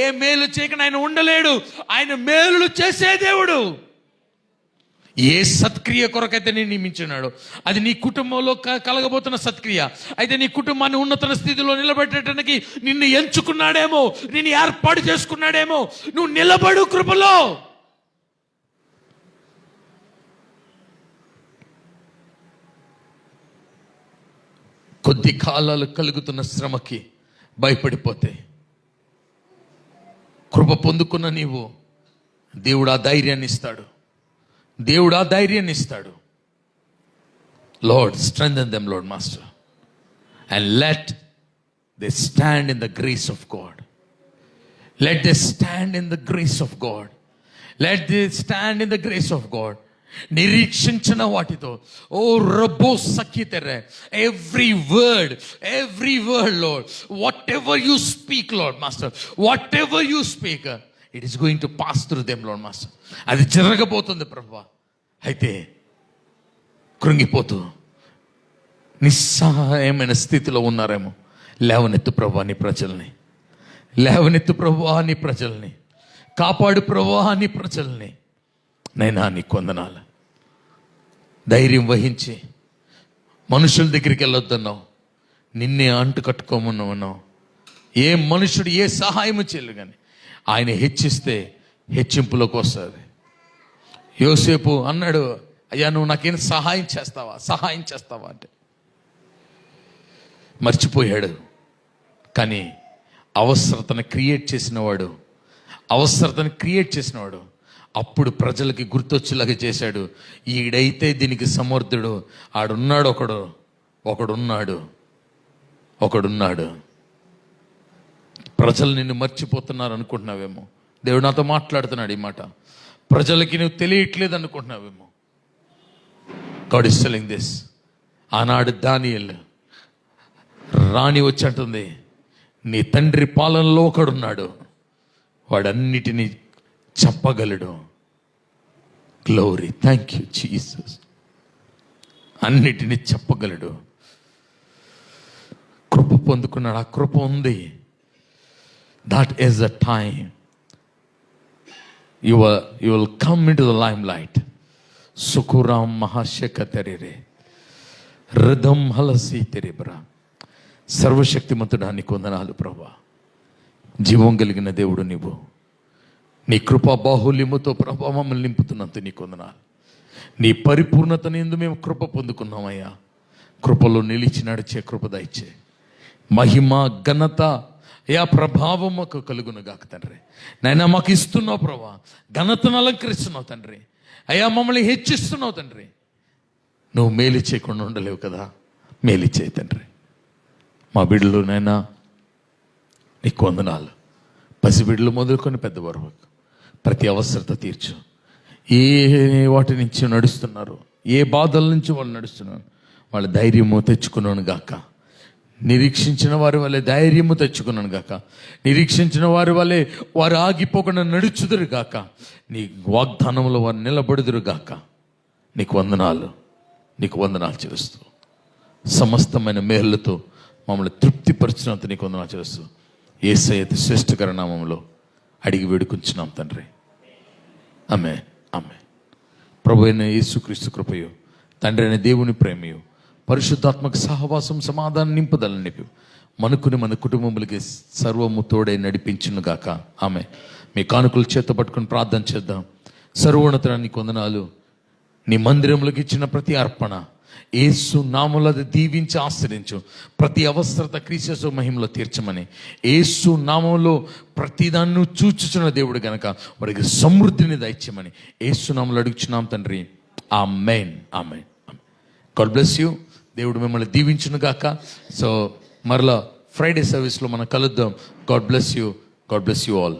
Speaker 3: ఏ మేలు చేయకుండా ఆయన ఉండలేడు. ఆయన మేలులు చేసే దేవుడు. ఏ సత్క్రియ కొరకైతే నేను నియమించున్నాడు, అది నీ కుటుంబంలో కలగబోతున్న సత్క్రియ అయితే నీ కుటుంబాన్ని ఉన్నత స్థితిలో నిలబెట్టడానికి నిన్ను ఎంచుకున్నాడేమో, నిన్ను ఏర్పాటు చేసుకున్నాడేమో. నువ్వు నిలబడు కృపలో. కొద్ది కాలాలు కలుగుతున్న శ్రమకి భయపడిపోతే, కృప పొందుకున్న నీవు దేవుడు ఆ ధైర్యాన్ని ఇస్తాడు. దేవుడు ఆ ధైర్యాన్ని ఇస్తాడు. Lord strengthen them Lord master and let they stand in the grace of God. Let they stand in the grace of God. Let they stand in the grace of God. నిరీక్షించిన వాటితో ఓ రబ్బో సఖితెరే every word Lord, whatever you speak Lord master, whatever you speak, it is going to pass through them Lord master. అది జరగబోతుంది ప్రభువా. అయితే కృంగిపోతూ నిస్సహాయమైన స్థితిలో ఉన్నారేమో, లేవనెత్తు ప్రభువా నీ ప్రజల్ని, లేవనెత్తు ప్రభువా నీ ప్రజల్ని, కాపాడు ప్రభువా నీ ప్రజల్ని. నైనా నీకు వందనాలు. ధైర్యం వహించి మనుషుల దగ్గరికి వెళ్ళొద్దన్నావు, నిన్నే అంటు కట్టుకోమన్నావు. ఏ మనుషుడు ఏ సహాయము చేయలు కానీ ఆయన హెచ్చిస్తే హెచ్చింపులోకి వస్తుంది. యోసేపు అన్నాడు, అయ్యా నువ్వు నాకేం సహాయం చేస్తావా అంటే మర్చిపోయాడు. కానీ అవసరతను క్రియేట్ చేసినవాడు అప్పుడు ప్రజలకి గుర్తొచ్చేలాగా చేశాడు. ఈడైతే దీనికి సమర్థుడు, ఆడున్నాడు, ఒకడున్నాడు. ప్రజలు నిన్ను మర్చిపోతున్నారు అనుకుంటున్నావేమో. దేవుడు నాతో మాట్లాడుతున్నాడు ఈ మాట. ప్రజలకి నువ్వు తెలియట్లేదు అనుకుంటున్నావేమో. God is telling this. ఆనాడు దానియేలు రాణి వచ్చి అంటుంది, నీ తండ్రి పాలనలో ఒకడున్నాడు, వాడన్నిటినీ చెప్పగలడు. Glory, thank you Jesus. అన్నిటినీ చెప్పగలడు. కృప పొందుకున్నాడు. ఆ కృప ఉంది. That is the time you will come into the limelight. Sukuram mahashekaterere ridham halasi terebra. సర్వశక్తిమంతుడా నీకు వందనాలు ప్రభువా. జీవం కలిగిన దేవుడు నీవు. నీ కృపా బాహుల్యముతో ప్రభువా మమ్మల్ని నింపుతున్నంత నీకు వందనాలు. నీ పరిపూర్ణతని ఎందు మేము కృప పొందుకున్నామయ్యా. కృపలో నిలిచి నడిచే కృప దయచే. మహిమ ఘనత అయ్యా ప్రభావం మాకు కలుగును గాక తండ్రి. నాయనా మాకు ఇస్తున్నావు ప్రభా, ఘనతను అలంకరిస్తున్నావు తండ్రి. అయ్యా మమ్మల్ని హెచ్చిస్తున్నావు తండ్రి. నువ్వు మేలు చేయకుండా ఉండలేవు కదా, మేలు చేయి తండ్రి. మా బిడ్డలు నాయనా నీకు వందనాలు. పసిబిడ్డలు మొదలుకొని పెద్దవారు ప్రతి అవసరత తీర్చు. ఏ వాటి నుంచి నడుస్తున్నారు, ఏ బాధల నుంచి వాళ్ళు నడుస్తున్నారు, వాళ్ళ ధైర్యము తెచ్చుకున్నాను గాక. నిరీక్షించిన వారి వల్లే ధైర్యము తెచ్చుకున్నాను గాక. నిరీక్షించిన వారి వల్లే వారు ఆగిపోకుండా నడుచుదురు గాక. నీ వాగ్దానంలో వారు నిలబడుదురు గాక. నీకు వందనాలు చేస్తూ సమస్తమైన మేళ్లతో మమ్మల్ని తృప్తిపరిచినంత నీకు వందనాలు చేస్తూ యేసయ్య శ్రేష్ఠకర నామములో అడిగి వేడుకుంటున్నాం తండ్రి. ఆమేన్.
Speaker 1: ప్రభు అయిన యేసుక్రీస్తు కృపయు, తండ్రి అయిన దేవుని ప్రేమయు, పరిశుద్ధాత్మక సహవాసం, సమాధానం, నింపుదల నింపు మనకుని మన కుటుంబములకి సర్వము తోడై నడిపించునుగాక. ఆమె మీ కానుకలు చేత పట్టుకుని ప్రార్థన చేద్దాం. సర్వోన్నతానికి వందనాలు. నీ మందిరములకు ఇచ్చిన ప్రతి అర్పణ యేసు నామములో అది దీవించి ఆశ్రయించు. ప్రతి అవసరత క్రీస్తు మహిమలో తీర్చమని యేసు నామములో ప్రతిదాన్ని చూచుచున్న దేవుడు గనక వారికి సమృద్ధిని దయచేయమని యేసు నామములో అడుగుచున్నాం తండ్రి. Amen, amen. God bless you. దేవుడు మిమ్మల్ని దీవించును గాక. సో మరలా ఫ్రైడే సర్వీస్లో మనం కలుద్దాం. God bless you. God bless you all.